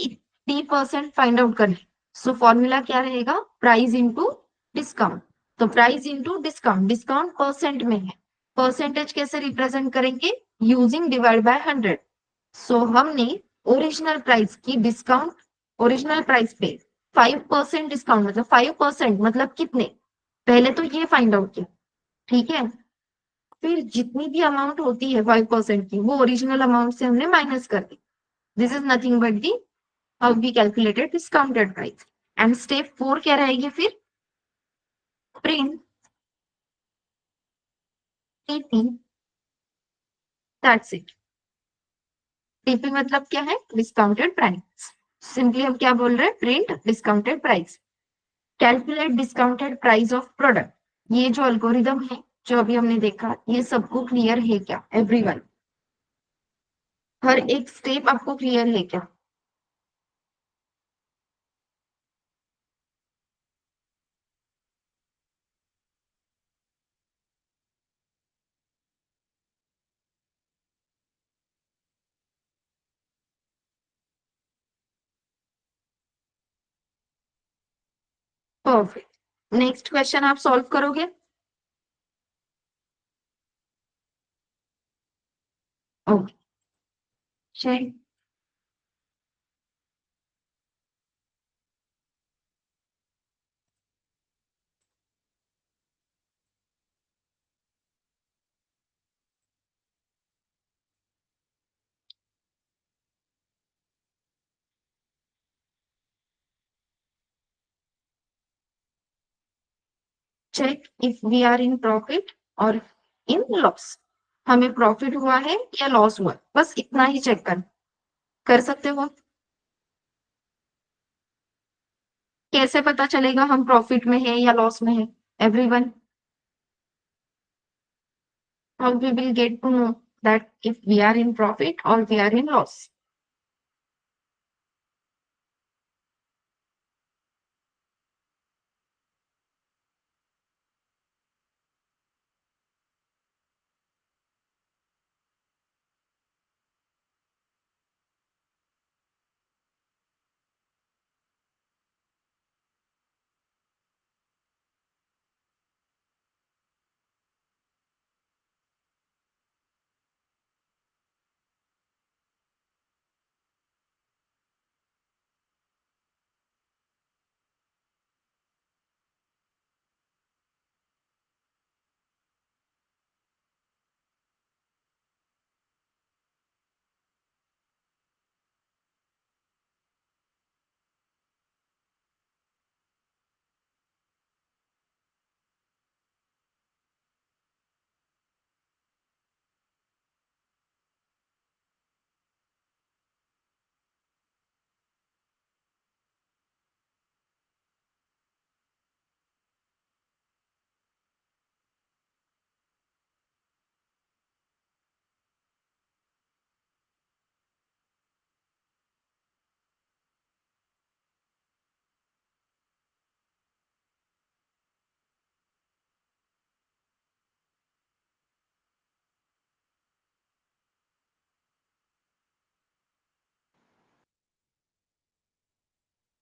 80% फाइंड आउट करना है। सो फॉर्मूला क्या रहेगा, प्राइस इंटू डिस्काउंट। तो price into discount, discount percent में है, परसेंटेज कैसे रिप्रेजेंट करेंगे, यूजिंग डिवाइड बाय 100। सो हमने ओरिजिनल प्राइस की डिस्काउंट, ओरिजिनल प्राइस पे 5% डिस्काउंट मतलब 5% मतलब कितने, पहले तो ये फाइंड आउट किया। ठीक है, फिर जितनी भी अमाउंट होती है 5% की वो ओरिजिनल अमाउंट से हमने माइनस कर दी। This is nothing but the how we calculated discounted price. And step 4 क्या रहेगी फिर? Print TP, that's it. TP मतलब क्या है? Discounted price. सिंपली हम क्या बोल रहे हैं? Print discounted price. Calculate discounted price of product. ये जो अल्गोरिदम है जो अभी हमने देखा, ये सबको क्लियर है क्या? एवरीवन, हर एक स्टेप आपको क्लियर है क्या? परफेक्ट। नेक्स्ट क्वेश्चन आप सॉल्व करोगे? ओके, चलिए। Check if we are in profit और इन लॉस। हमें प्रॉफिट हुआ है या लॉस हुआ, बस इतना ही चेक कर सकते हो। कैसे पता चलेगा हम प्रॉफिट में है या लॉस में है? Everyone, how we will get to know that if we are in profit और we are in loss?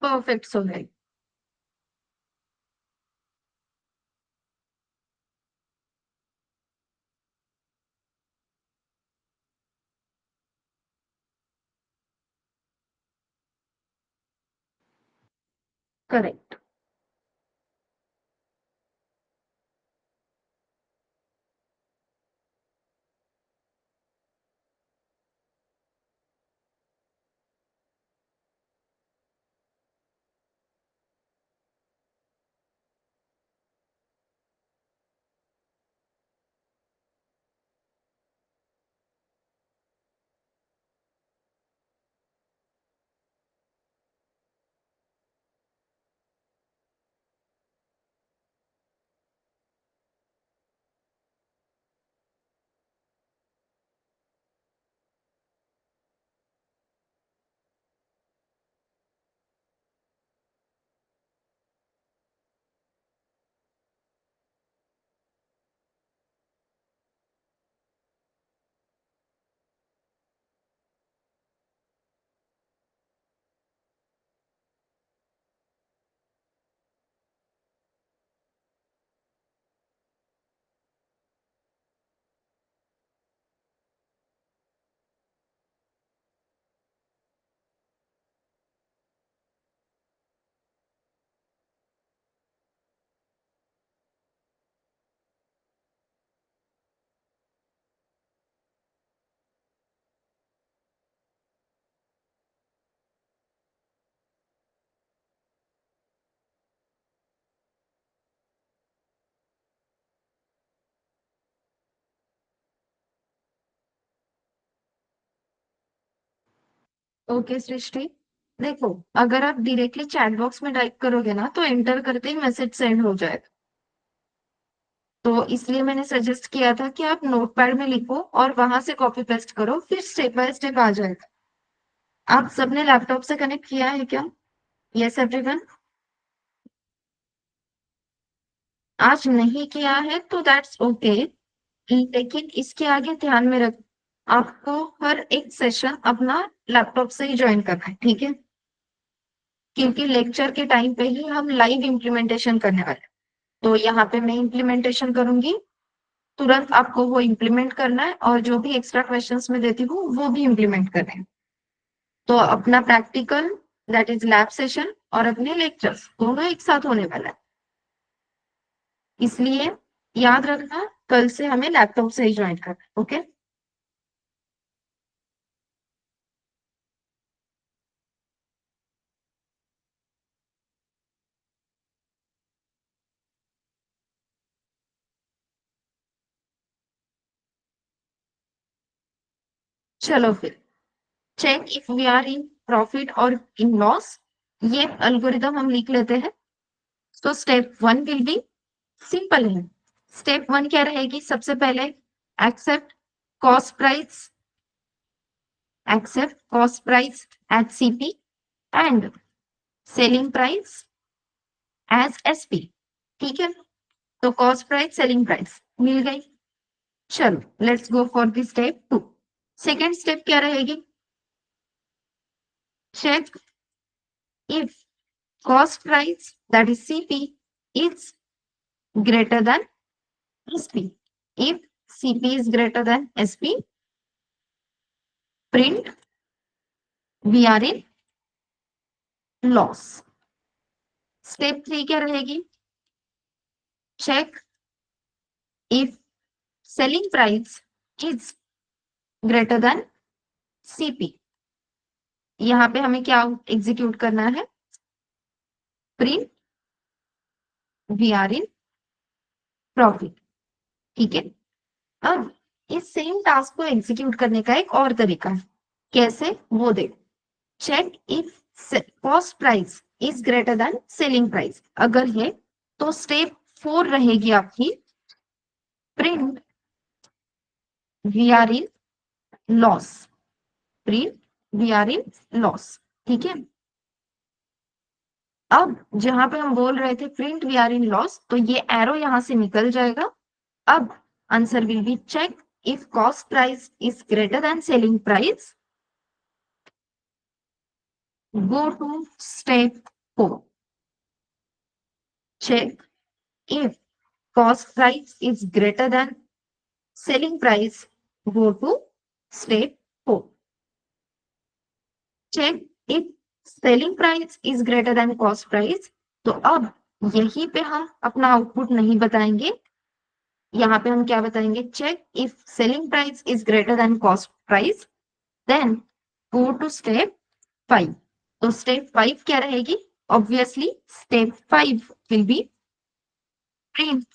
Perfect Sohail. Correct. Okay Srishti, देखो, अगर आप डायरेक्टली चैट बॉक्स में टाइप करोगे ना तो एंटर करते ही मैसेज सेंड हो जाएगा। तो इसलिए मैंने सजेस्ट किया था कि आप नोटपैड में लिखो और वहां से कॉपी पेस्ट करो, फिर स्टेप बाय स्टेप आ जाएगा। आप सबने लैपटॉप से कनेक्ट किया है क्या? Yes everyone. आज नहीं किया है तो दैट्स ओके, लेकिन इसके आगे ध्यान में रख, आपको हर एक सेशन अपना लैपटॉप से ही ज्वाइन करना है, ठीक है? क्योंकि लेक्चर के टाइम पे ही हम लाइव इम्प्लीमेंटेशन करने वाले हैं। तो यहाँ पे मैं इम्प्लीमेंटेशन करूंगी, तुरंत आपको वो इम्प्लीमेंट करना है और जो भी एक्स्ट्रा क्वेश्चंस मैं देती हूँ वो भी इम्प्लीमेंट करने हैं। तो अपना practical, that is lab session, और अपने लेक्चर्स दोनों एक साथ होने वाला है। इसलिए याद रखना, कल से हमें लैपटॉप से ही ज्वाइन करना है, ओके? चलो फिर, check if we are in profit और इन लॉस, ये अल्गोरिदम हम लिख लेते हैं। तो step one will be simple है। स्टेप वन क्या रहेगी? सबसे पहले accept cost price, accept cost price at CP and selling price as SP, ठीक है? तो कॉस्ट प्राइस, सेलिंग प्राइस मिल गई। चलो let's go for the step two. Second step क्या रहेगी? Check if cost price, that is CP, is greater than SP. If CP is greater than SP, print we are in loss. Step 3 क्या रहेगी? Check if selling price is greater than CP. यहाँ पे हमें क्या execute करना है? Print we are in profit, ठीक है? अब इस सेम टास्क को एग्जीक्यूट करने का एक और तरीका है, कैसे वो देखो। Check if cost price is greater than selling price, अगर है तो स्टेप 4 रहेगी आपकी, print we are in loss, print we are in loss, ठीक है? अब जहां पे हम बोल रहे थे print we are in loss, तो ये एरो यहां से निकल जाएगा। अब answer will be check if cost price is greater than selling price, go to step 4, check if cost price is greater than selling price, go to step 4, check if selling price is greater than cost price। तो अब यहीं पे हम अपना output नहीं बताएंगे, यहाँ पे हम क्या बताएंगे? Check if selling price is greater than cost price, then go to step 5। तो स्टेप 5 क्या रहेगी? Obviously step 5 will be print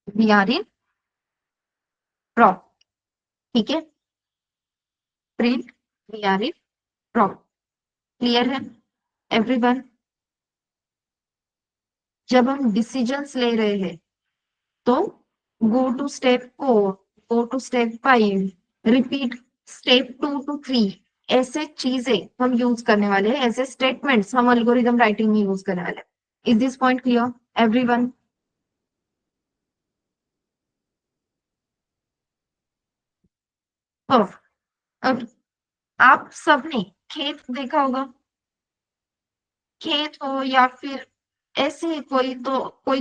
we are in profit, ठीक है? Print we are in profit. Clear है एवरीवन? जब हम डिसीजंस ले रहे हैं तो go to step 4, go to step 5, repeat step 2 to 3, ऐसे चीजें हम यूज करने वाले हैं, ऐसे स्टेटमेंट्स हम एल्गोरिदम राइटिंग में यूज करने वाले हैं। Is this point clear everyone? अब आप सबने खेत देखा होगा, खेत हो या फिर ऐसे कोई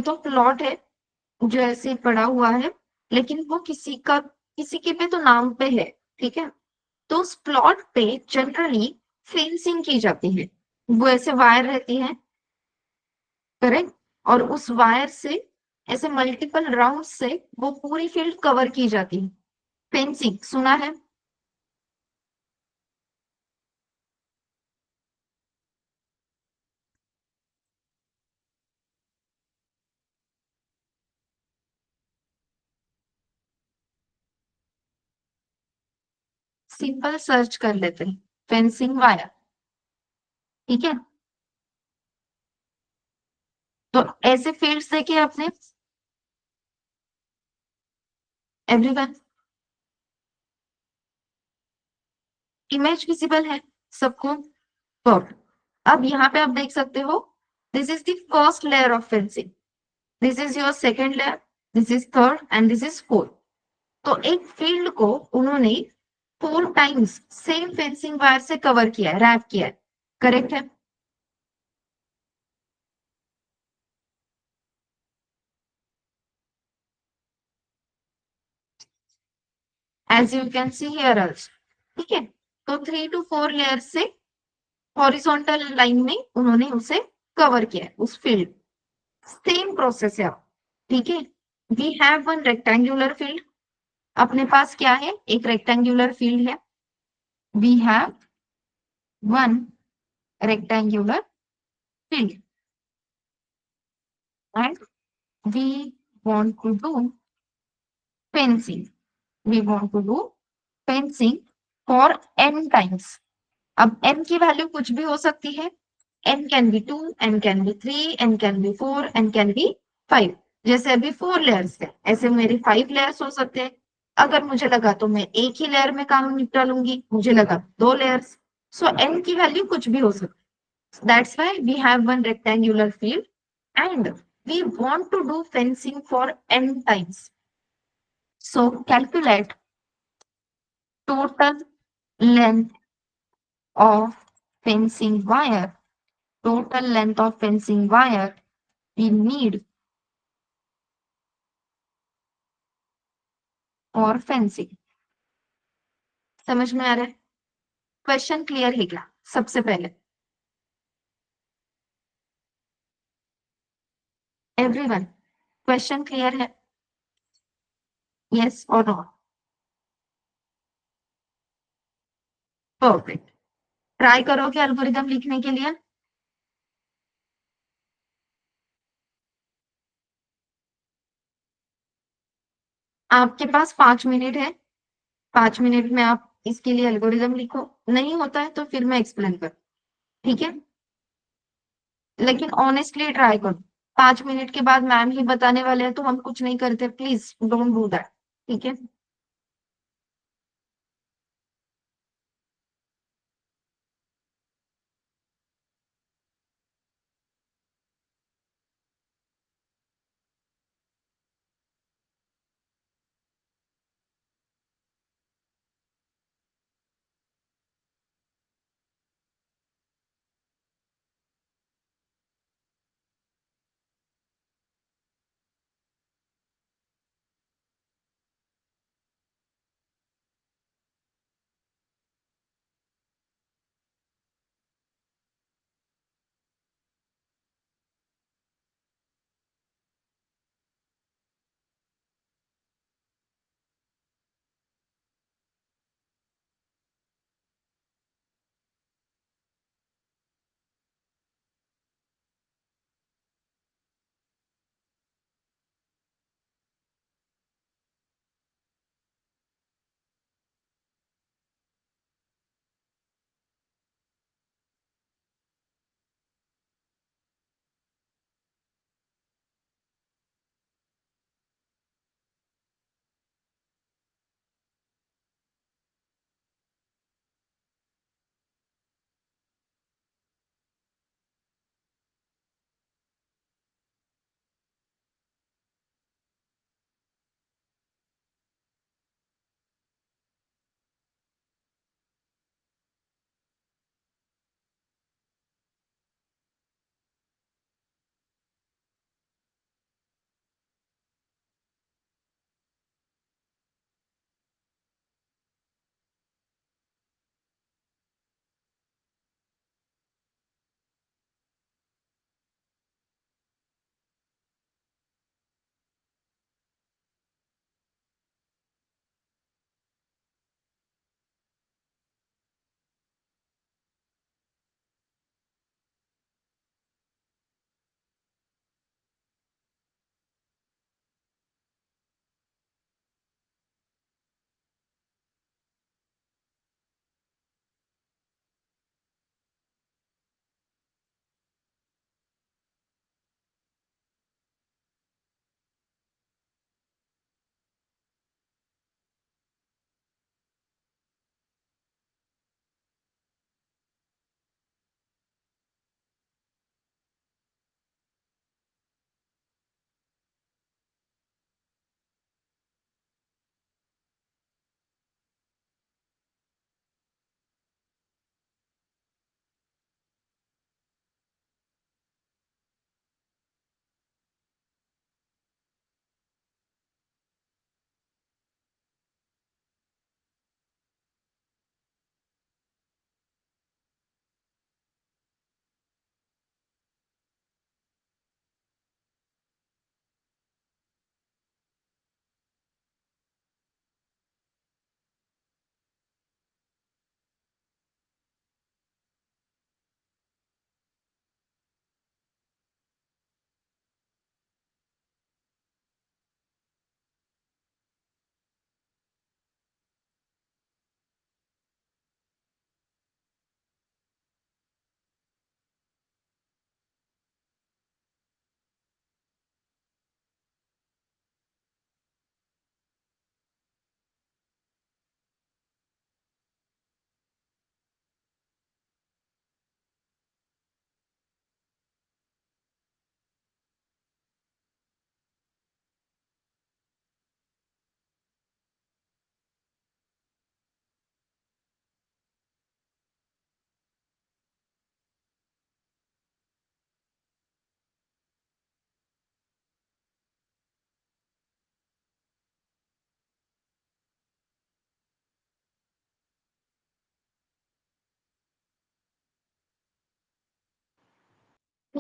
तो प्लॉट है जो ऐसे पड़ा हुआ है, लेकिन वो किसी के पे तो नाम पे है, ठीक है? तो उस प्लॉट पे जनरली फेंसिंग की जाती है, वो ऐसे वायर रहती है, करेक्ट? और उस वायर से ऐसे मल्टीपल राउंड से वो पूरी फील्ड कवर की जाती है। फेंसिंग सुना है? सिंपल सर्च कर लेते हैं फेंसिंग वायर, ठीक है। तो ऐसे फील्ड्स देखे आपने एवरीवन, इमेज विजिबल है सबको। परफेक्ट। अब यहाँ पे आप देख सकते हो, this is the first layer of fencing, this is your second layer, this is third and this is fourth. तो एक फील्ड को उन्होंने 4 टाइम्स सेम फेंसिंग वायर से कवर किया है, रैप किया है, करेक्ट है। As you can see here also, ठीक है। तो 3 to 4 लेयर से हॉरिजॉन्टल लाइन में उन्होंने उसे कवर किया है, उस फील्ड। सेम प्रोसेस है, ठीक है। We have one rectangular field, अपने पास क्या है, एक रेक्टेंगुलर फील्ड है। We have one rectangular field and we want to do fencing, we want to do fencing for n times. अब n की वैल्यू कुछ भी हो सकती है, n can be 2, n can be 3, n can be 4, n can be 5। जैसे अभी 4 layers है, ऐसे मेरे 5 लेयर्स हो सकते हैं। अगर मुझे लगा तो मैं एक ही लेयर में काम निपटा लूंगी, मुझे लगा 2 लेयर्स। सो n की वैल्यू कुछ भी हो सकती है। That's why we have one rectangular field and we want to do fencing for n times. So calculate total length of fencing wire. Total length of fencing wire we need for fencing. समझ में आ रहा है? Question clear है क्या? सबसे पहले everyone, question clear है? यस और नो? परफेक्ट। ट्राई करोगे एल्गोरिदम लिखने के लिए? आपके पास 5 मिनट है, 5 मिनट में आप इसके लिए एल्गोरिदम लिखो। नहीं होता है तो फिर मैं एक्सप्लेन कर, ठीक है। लेकिन ऑनेस्टली ट्राई करो, 5 मिनट के बाद मैम ही बताने वाले हैं तो हम कुछ नहीं करते, प्लीज डोंट डू दैट, ठीक है।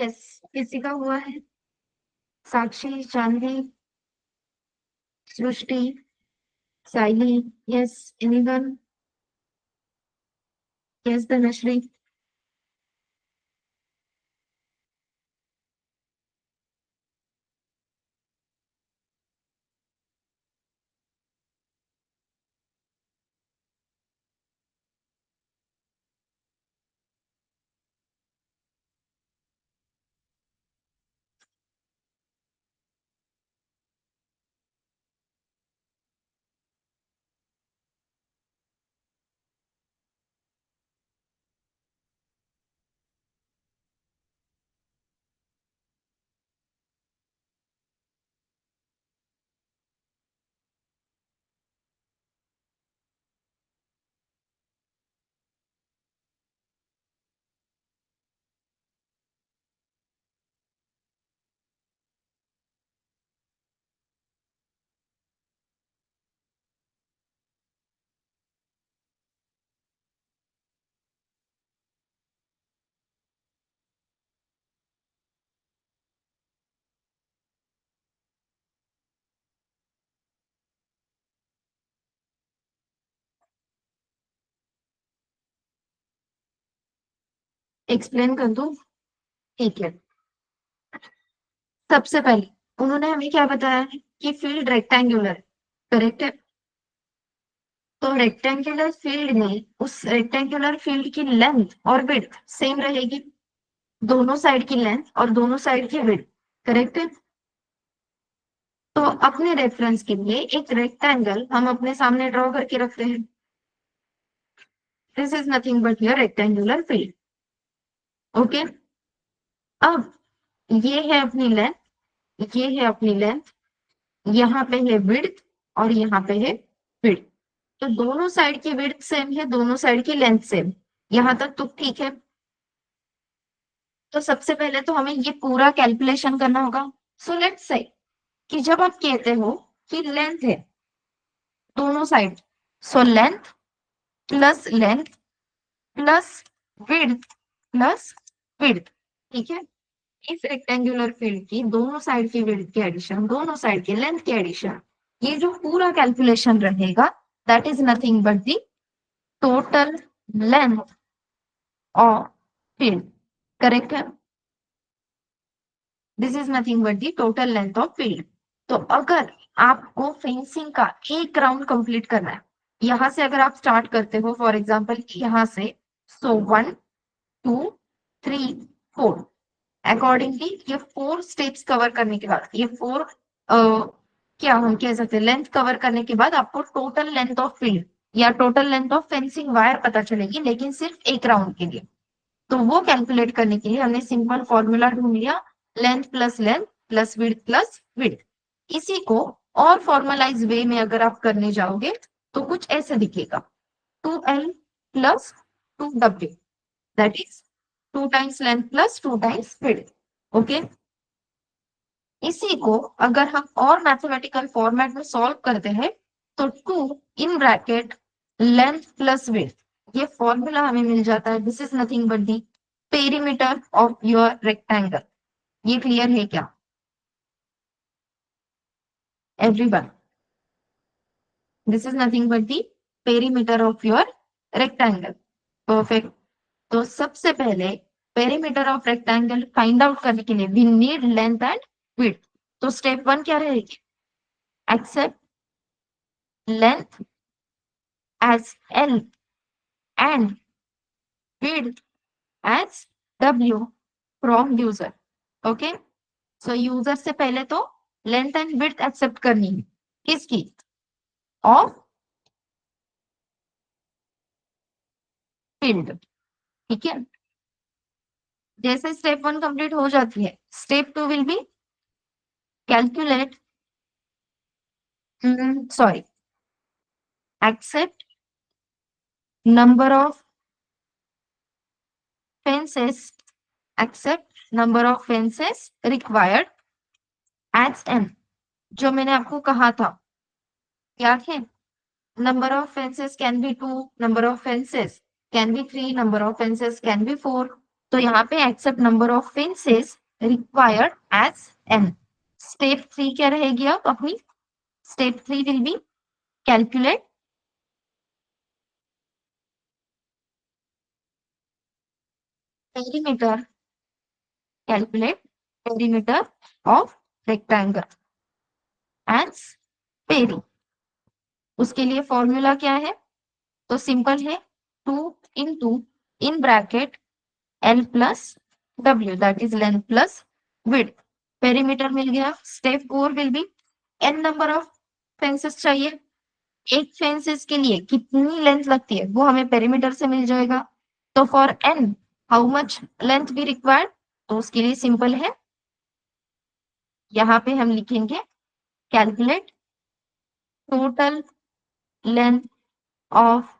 यस, किसी का हुआ है? Sakshi, Janvi, Srishti, Saili, yes, anyone, yes, Dhanashree. Explain कर दूं? ठीक है। सबसे पहले उन्होंने हमें क्या बताया है कि फील्ड रेक्टेंगुलर है, करेक्ट है? तो रेक्टेंगुलर फील्ड में उस रेक्टेंगुलर फील्ड की लेंथ और विड्थ सेम रहेगी, दोनों साइड की लेंथ और दोनों साइड की विड्थ, करेक्ट है? तो अपने रेफरेंस के लिए एक रेक्टेंगल हम अपने सामने ड्रॉ करके रखते हैं। This is nothing but your rectangular field. Okay, अब ये है अपनी लेंथ, ये है अपनी लेंथ, यहाँ पे है विड्थ और यहाँ पे है विड्थ। तो दोनों साइड की विड्थ सेम है, दोनों साइड की लेंथ सेम, यहाँ तक तो ठीक है। तो सबसे पहले तो हमें ये पूरा कैलकुलेशन करना होगा। सो लेट्स से कि जब आप कहते हो कि लेंथ है दोनों side, so length plus width plus width, ठीक है? इस रेक्टेंगुलर फील्ड की दोनों साइड की विड्थ की एडिशन, दोनों साइड की लेंथ की एडिशन, ये जो पूरा कैलकुलेशन रहेगा that is nothing but the total length of field, correct है? This is nothing but the total length of field. तो अगर आपको फेंसिंग का एक राउंड कंप्लीट करना है, यहां से अगर आप स्टार्ट करते हो फॉर एग्जांपल यहां से, सो 1 2 3 4, अकॉर्डिंगली ये 4 स्टेप्स कवर करने के बाद, ये 4 क्या हम कह सकते हैं लेंथ कवर करने के बाद आपको टोटल लेंथ ऑफ फील्ड या total length of fencing wire पता चलेगी, लेकिन सिर्फ एक राउंड के लिए। तो वो कैलकुलेट करने के लिए हमने सिंपल फॉर्मूला ढूंढ लिया, लेंथ प्लस विड्थ। इसी को और फॉर्मलाइज वे में अगर आप करने जाओगे तो कुछ ऐसे दिखेगा, 2L plus 2W, that is 2 times length plus 2 times width. Okay, इसी को अगर हम और मैथमेटिकल फॉर्मेट में सॉल्व करते हैं तो 2 इन ब्रैकेट लेंथ प्लस विड्थ, ये फॉर्मूला हमें मिल जाता है। This is nothing but the perimeter of your rectangle. ये क्लियर है क्या everyone? This is nothing but the perimeter of your rectangle. Perfect. तो सबसे पहले perimeter of rectangle find out करने के लिए we need length and width. तो स्टेप 1 क्या रहेगी? Accept length as L and width as W from user. Okay, so user से पहले तो लेंथ एंड विड्थ एक्सेप्ट करनी है, किसकी? ऑफ फील्ड, ठीक है? जैसे स्टेप 1 कंप्लीट हो जाती है, step 2 will be calculate, sorry, accept number of fences, accept number of fences required as n, जो मैंने आपको कहा था क्या है? Number of fences can be 2, number of fences can be 3, number of fences can be 4. तो यहाँ पे accept number of fences required as n। Step 3 क्या रहेगी अब अपनी? Step 3 will be calculate perimeter, calculate perimeter of rectangle as peri। उसके लिए formula क्या है? तो सिंपल है, 2 into in bracket L plus W that is length plus width. Perimeter मिल गया। Step 4 will be n number of fences चाहिए। एक फेंसेस के लिए कितनी लेंथ लगती है वो हमें पेरीमीटर से मिल जाएगा। तो for n how much length be required? तो उसके लिए सिंपल है, यहाँ पे हम लिखेंगे calculate total length of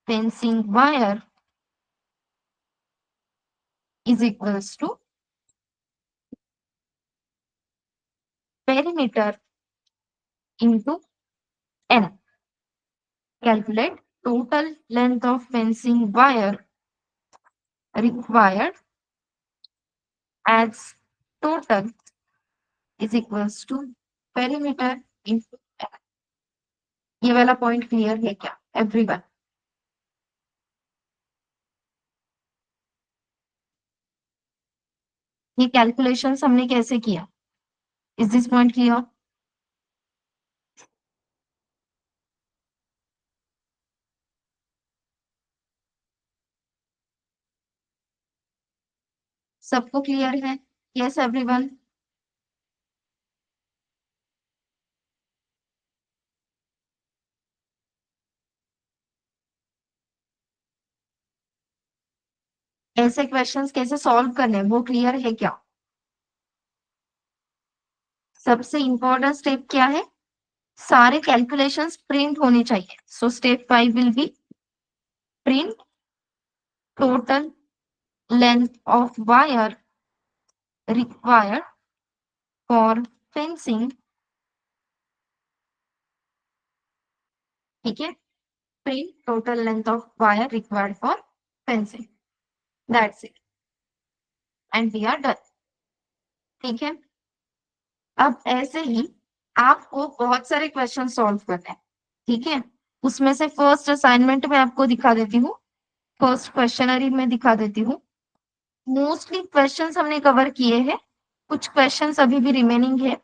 fencing wire is equals to perimeter into n। Calculate total length of fencing wire required as total is equals to perimeter into n। ये वाला पॉइंट क्लियर है क्या एवरीवन? ये कैलकुलेशंस हमने कैसे किया? Is this point clear? सबको clear है? Yes everyone? ऐसे क्वेश्चंस कैसे सॉल्व करने हैं वो क्लियर है क्या? सबसे इंपॉर्टेंट स्टेप क्या है? सारे कैलकुलेशंस प्रिंट होने चाहिए। So step 5 will be print total length of wire required for fencing. ठीक है, print total length of wire required for fencing, that's it and we are done. ठीक है, अब ऐसे ही आपको बहुत सारे क्वेश्चन सॉल्व करने हैं। ठीक है, उसमें से फर्स्ट असाइनमेंट में आपको दिखा देती हूँ, फर्स्ट क्वेश्चनरी में दिखा देती हूँ। मोस्टली क्वेश्चंस हमने कवर किए हैं, कुछ क्वेश्चंस अभी भी रिमेनिंग है।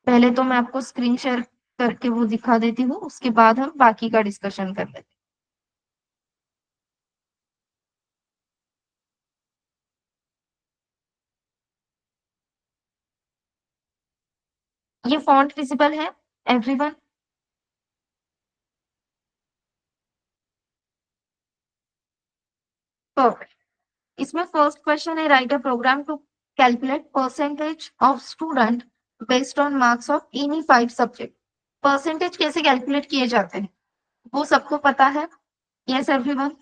पहले तो मैं आपको स्क्रीन शेयर करके वो दिखा देती हूँ, उसके बाद हम बाकी का डिस्कशन कर लेते हैं। ये फॉन्ट विजिबल है एवरीवन? परफेक्ट। इसमें फर्स्ट क्वेश्चन है, write a program to calculate percentage of student based on marks of any 5 subject. Percentage कैसे कैलकुलेट किए जाते हैं वो सबको पता है? Yes everyone?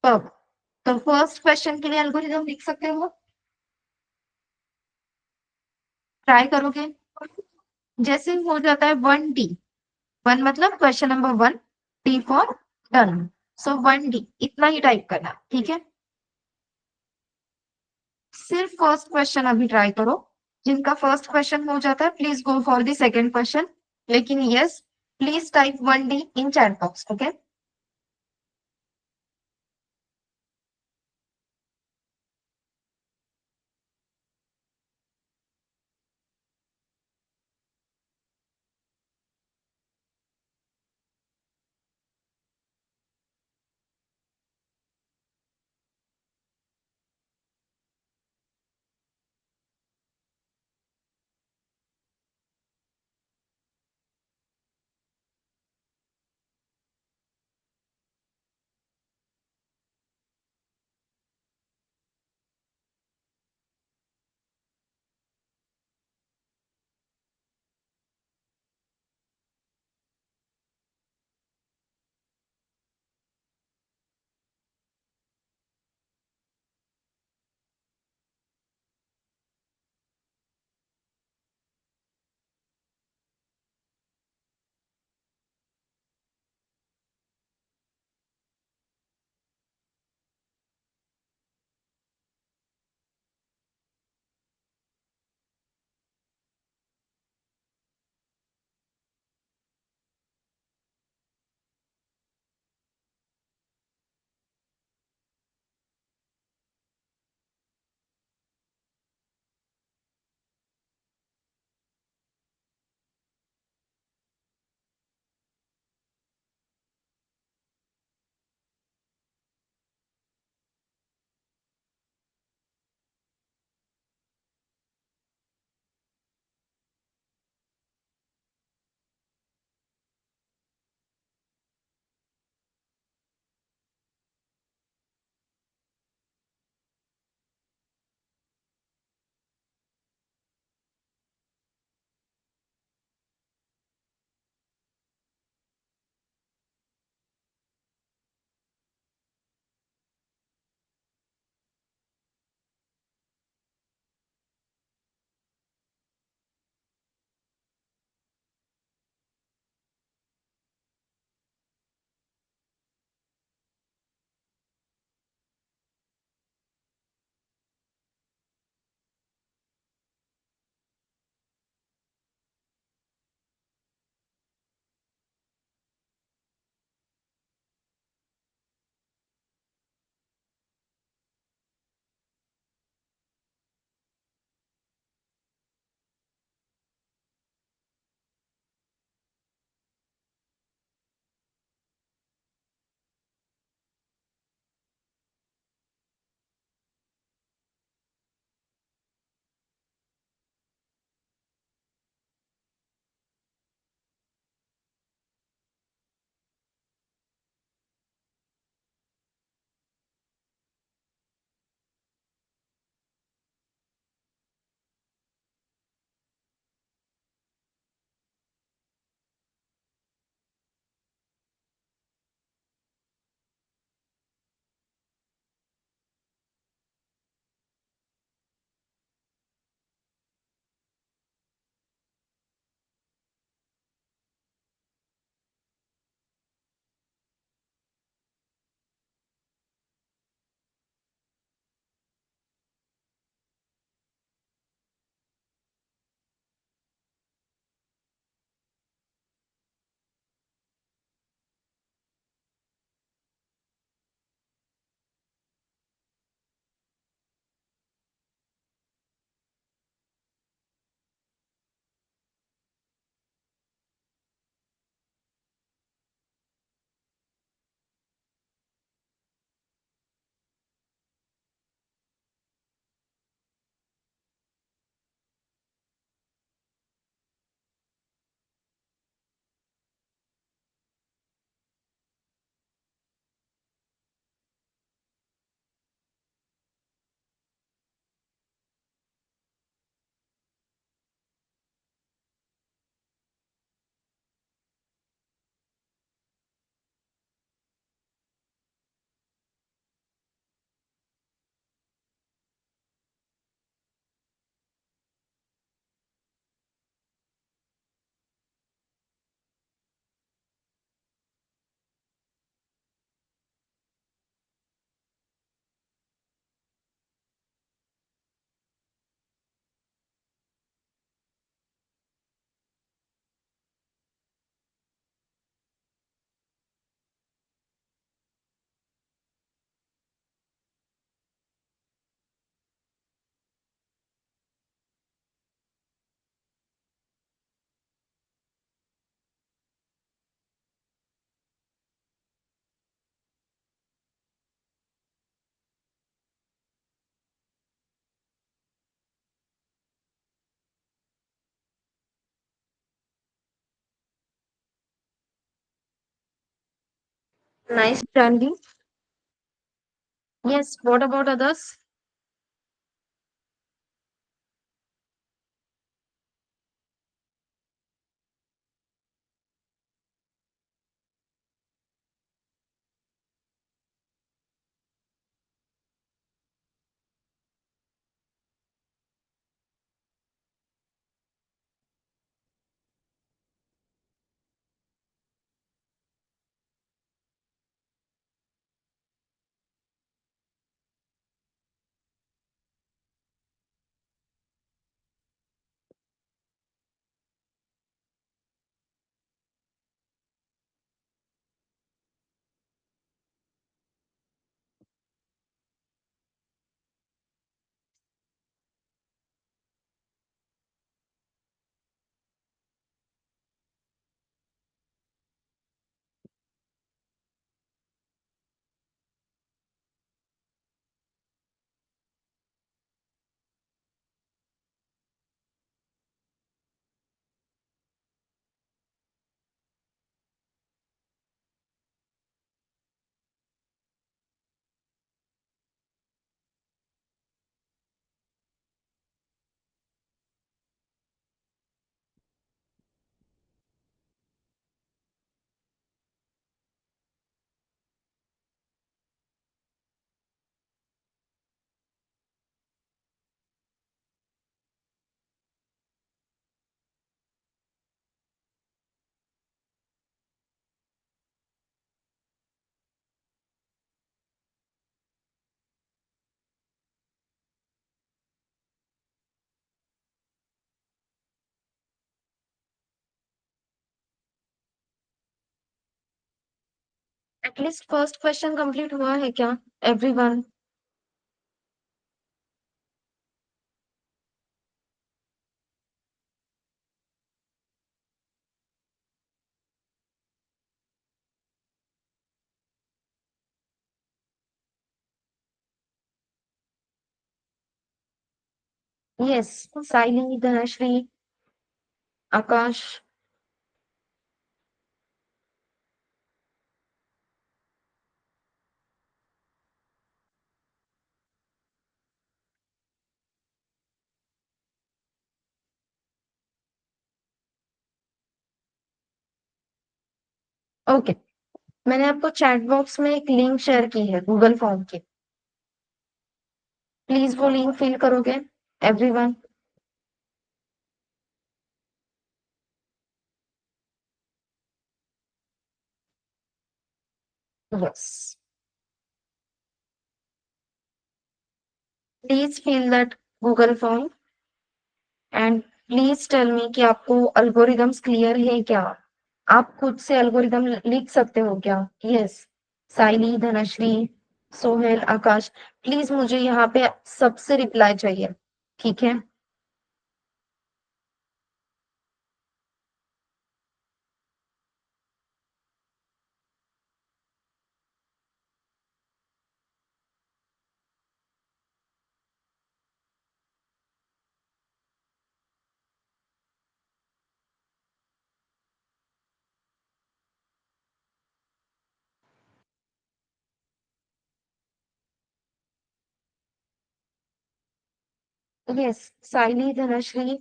तो फर्स्ट क्वेश्चन के लिए एल्गोरिथम लिख सकते हो? ट्राई करोगे? जैसे हो जाता है 1D, 1 मतलब question number 1, D for done. So 1D इतना ही टाइप करना। ठीक है, सिर्फ फर्स्ट क्वेश्चन अभी ट्राई करो। जिनका फर्स्ट क्वेश्चन हो जाता है please go for the second question, लेकिन yes please type 1D in chat box. Okay, Nice, Janvi. Yes, what about others? At least first question complete हुआ है क्या everyone? Yes, Saili, Dhanashree, Akash. Okay, मैंने आपको चैट बॉक्स में एक लिंक शेयर की है गूगल फॉर्म की। प्लीज वो लिंक फिल करोगे everyone? Yes, please fill that Google form and please tell me कि आपको अल्गोरिदम्स क्लियर है क्या? आप खुद से एल्गोरिदम लिख सकते हो क्या? Yes, Saili, Dhanashree, Sohail, Akash, please मुझे यहाँ पे सबसे रिप्लाई चाहिए, ठीक है? Yes, Saili, Dhanashree,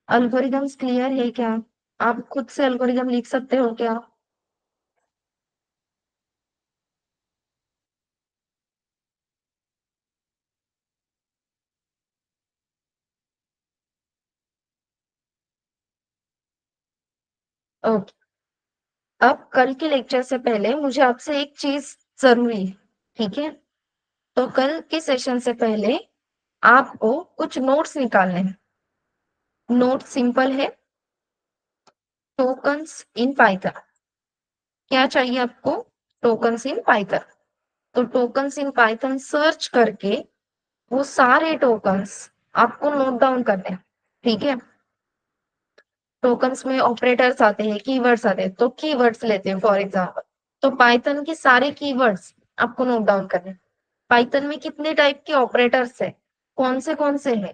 algorithms clear है क्या? आप खुद से एल्गोरिदम लिख सकते हो क्या? ओके, अब कल के लेक्चर से पहले मुझे आपसे एक चीज जरूरी है, ठीक है? तो कल के सेशन से पहले आपको कुछ नोट्स निकालने हैं। नोट सिंपल है, टोकन्स इन पाइथन। क्या चाहिए आपको? Tokens in Python. तो टोकन्स इन पाइथन सर्च करके वो सारे टोकन्स आपको नोट डाउन करने हैं, ठीक है? टोकन्स में ऑपरेटर्स आते हैं, कीवर्ड्स आते हैं, तो कीवर्ड्स लेते हैं फॉर एग्जांपल। तो पाइथन के सारे कीवर्ड्स आपको नोट डाउन करने हैं। पाइथन में कितने टाइप के ऑपरेटर्स है, कौन से हैं,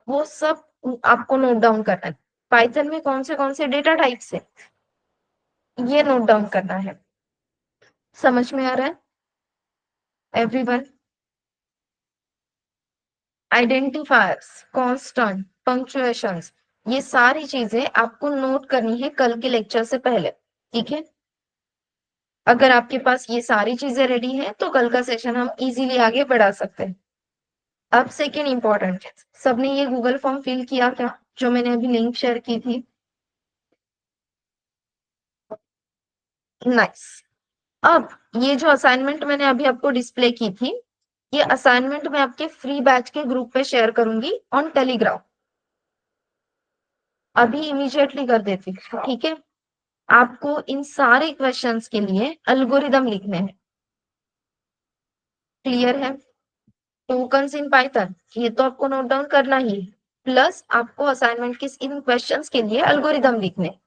वो सब आपको नोट डाउन करना है। पाइथन में कौन से डेटा टाइप्स है, ये नोट डाउन करना है। समझ में आ रहा है एवरीवन? आइडेंटिफायर्स, कांस्टेंट, पंक्चुएशंस, ये सारी चीजें आपको नोट करनी है कल के लेक्चर से पहले, ठीक है? अगर आपके पास ये सारी चीजें रेडी हैं तो कल का सेशन हम इजीली आगे बढ़ा सकते हैं। अब सेकेंड इंपॉर्टेंट चीज, सबने ये गूगल फॉर्म फिल किया क्या, जो मैंने अभी लिंक शेयर की थी? नाइस। अब ये जो असाइनमेंट मैंने अभी आपको डिस्प्ले की थी, ये असाइनमेंट मैं आपके फ्री बैच के ग्रुप पे शेयर करूंगी ऑन टेलीग्राम। अभी इमीडिएटली कर देती हूँ, ठीक है? आपको इन सारे क्वेश्चंस के लिए एल्गोरिदम लिखने हैं। क्लियर है? टोकन्स इन पाइथन, ये तो आपको नोट डाउन करना ही है, प्लस आपको असाइनमेंट के इन क्वेश्चंस के लिए एल्गोरिदम लिखने।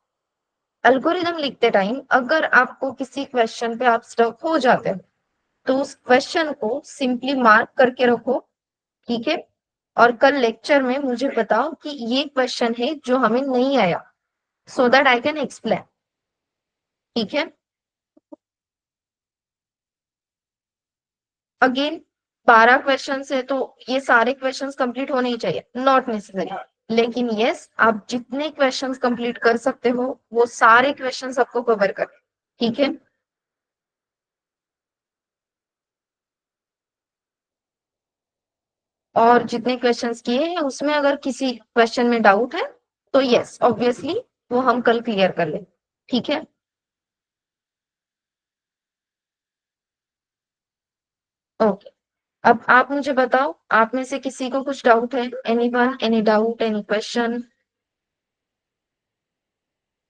एल्गोरिदम लिखते टाइम अगर आपको किसी क्वेश्चन पे आप स्टक हो जाते हैं तो उस क्वेश्चन को सिंपली मार्क करके रखो, ठीक है? और कल लेक्चर में मुझे बताओ कि ये क्वेश्चन है जो हमें नहीं आया, so that I can explain, ठीक है? अगेन 12 क्वेश्चन है तो ये सारे क्वेश्चंस कंप्लीट होने ही चाहिए, नॉट नेसेसरी, लेकिन यस आप जितने क्वेश्चंस कंप्लीट कर सकते हो वो सारे क्वेश्चंस आपको कवर कर, ठीक है? और जितने क्वेश्चंस किए हैं उसमें अगर किसी क्वेश्चन में डाउट है तो यस ऑब्वियसली वो हम कल क्लियर कर लें, ठीक है? ओके। अब आप मुझे बताओ, आप में से किसी को कुछ डाउट है? Anyone, any doubt, any question?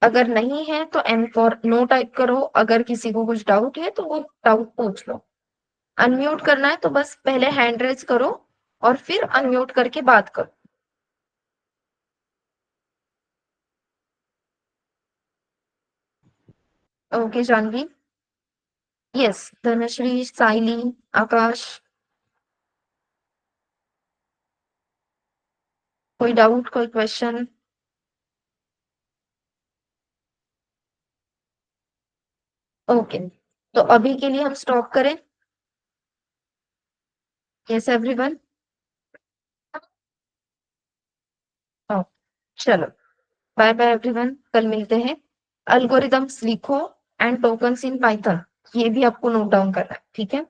अगर नहीं है तो एन फॉर नो टाइप करो, अगर किसी को कुछ डाउट है तो वो डाउट पूछ लो। अनम्यूट करना है तो बस पहले हैंड रेज करो और फिर अनम्यूट करके बात करो। ओके जानवी, यस, धनश्री, साइली, आकाश, कोई डाउट, कोई क्वेश्चन? ओके, तो अभी के लिए हम स्टॉप करें? Yes everyone? चलो, बाय बाय एवरीवन, कल मिलते हैं। एल्गोरिदम्स लिखो एंड टोकन्स इन पाइथन, ये भी आपको नोट डाउन करना है, ठीक है?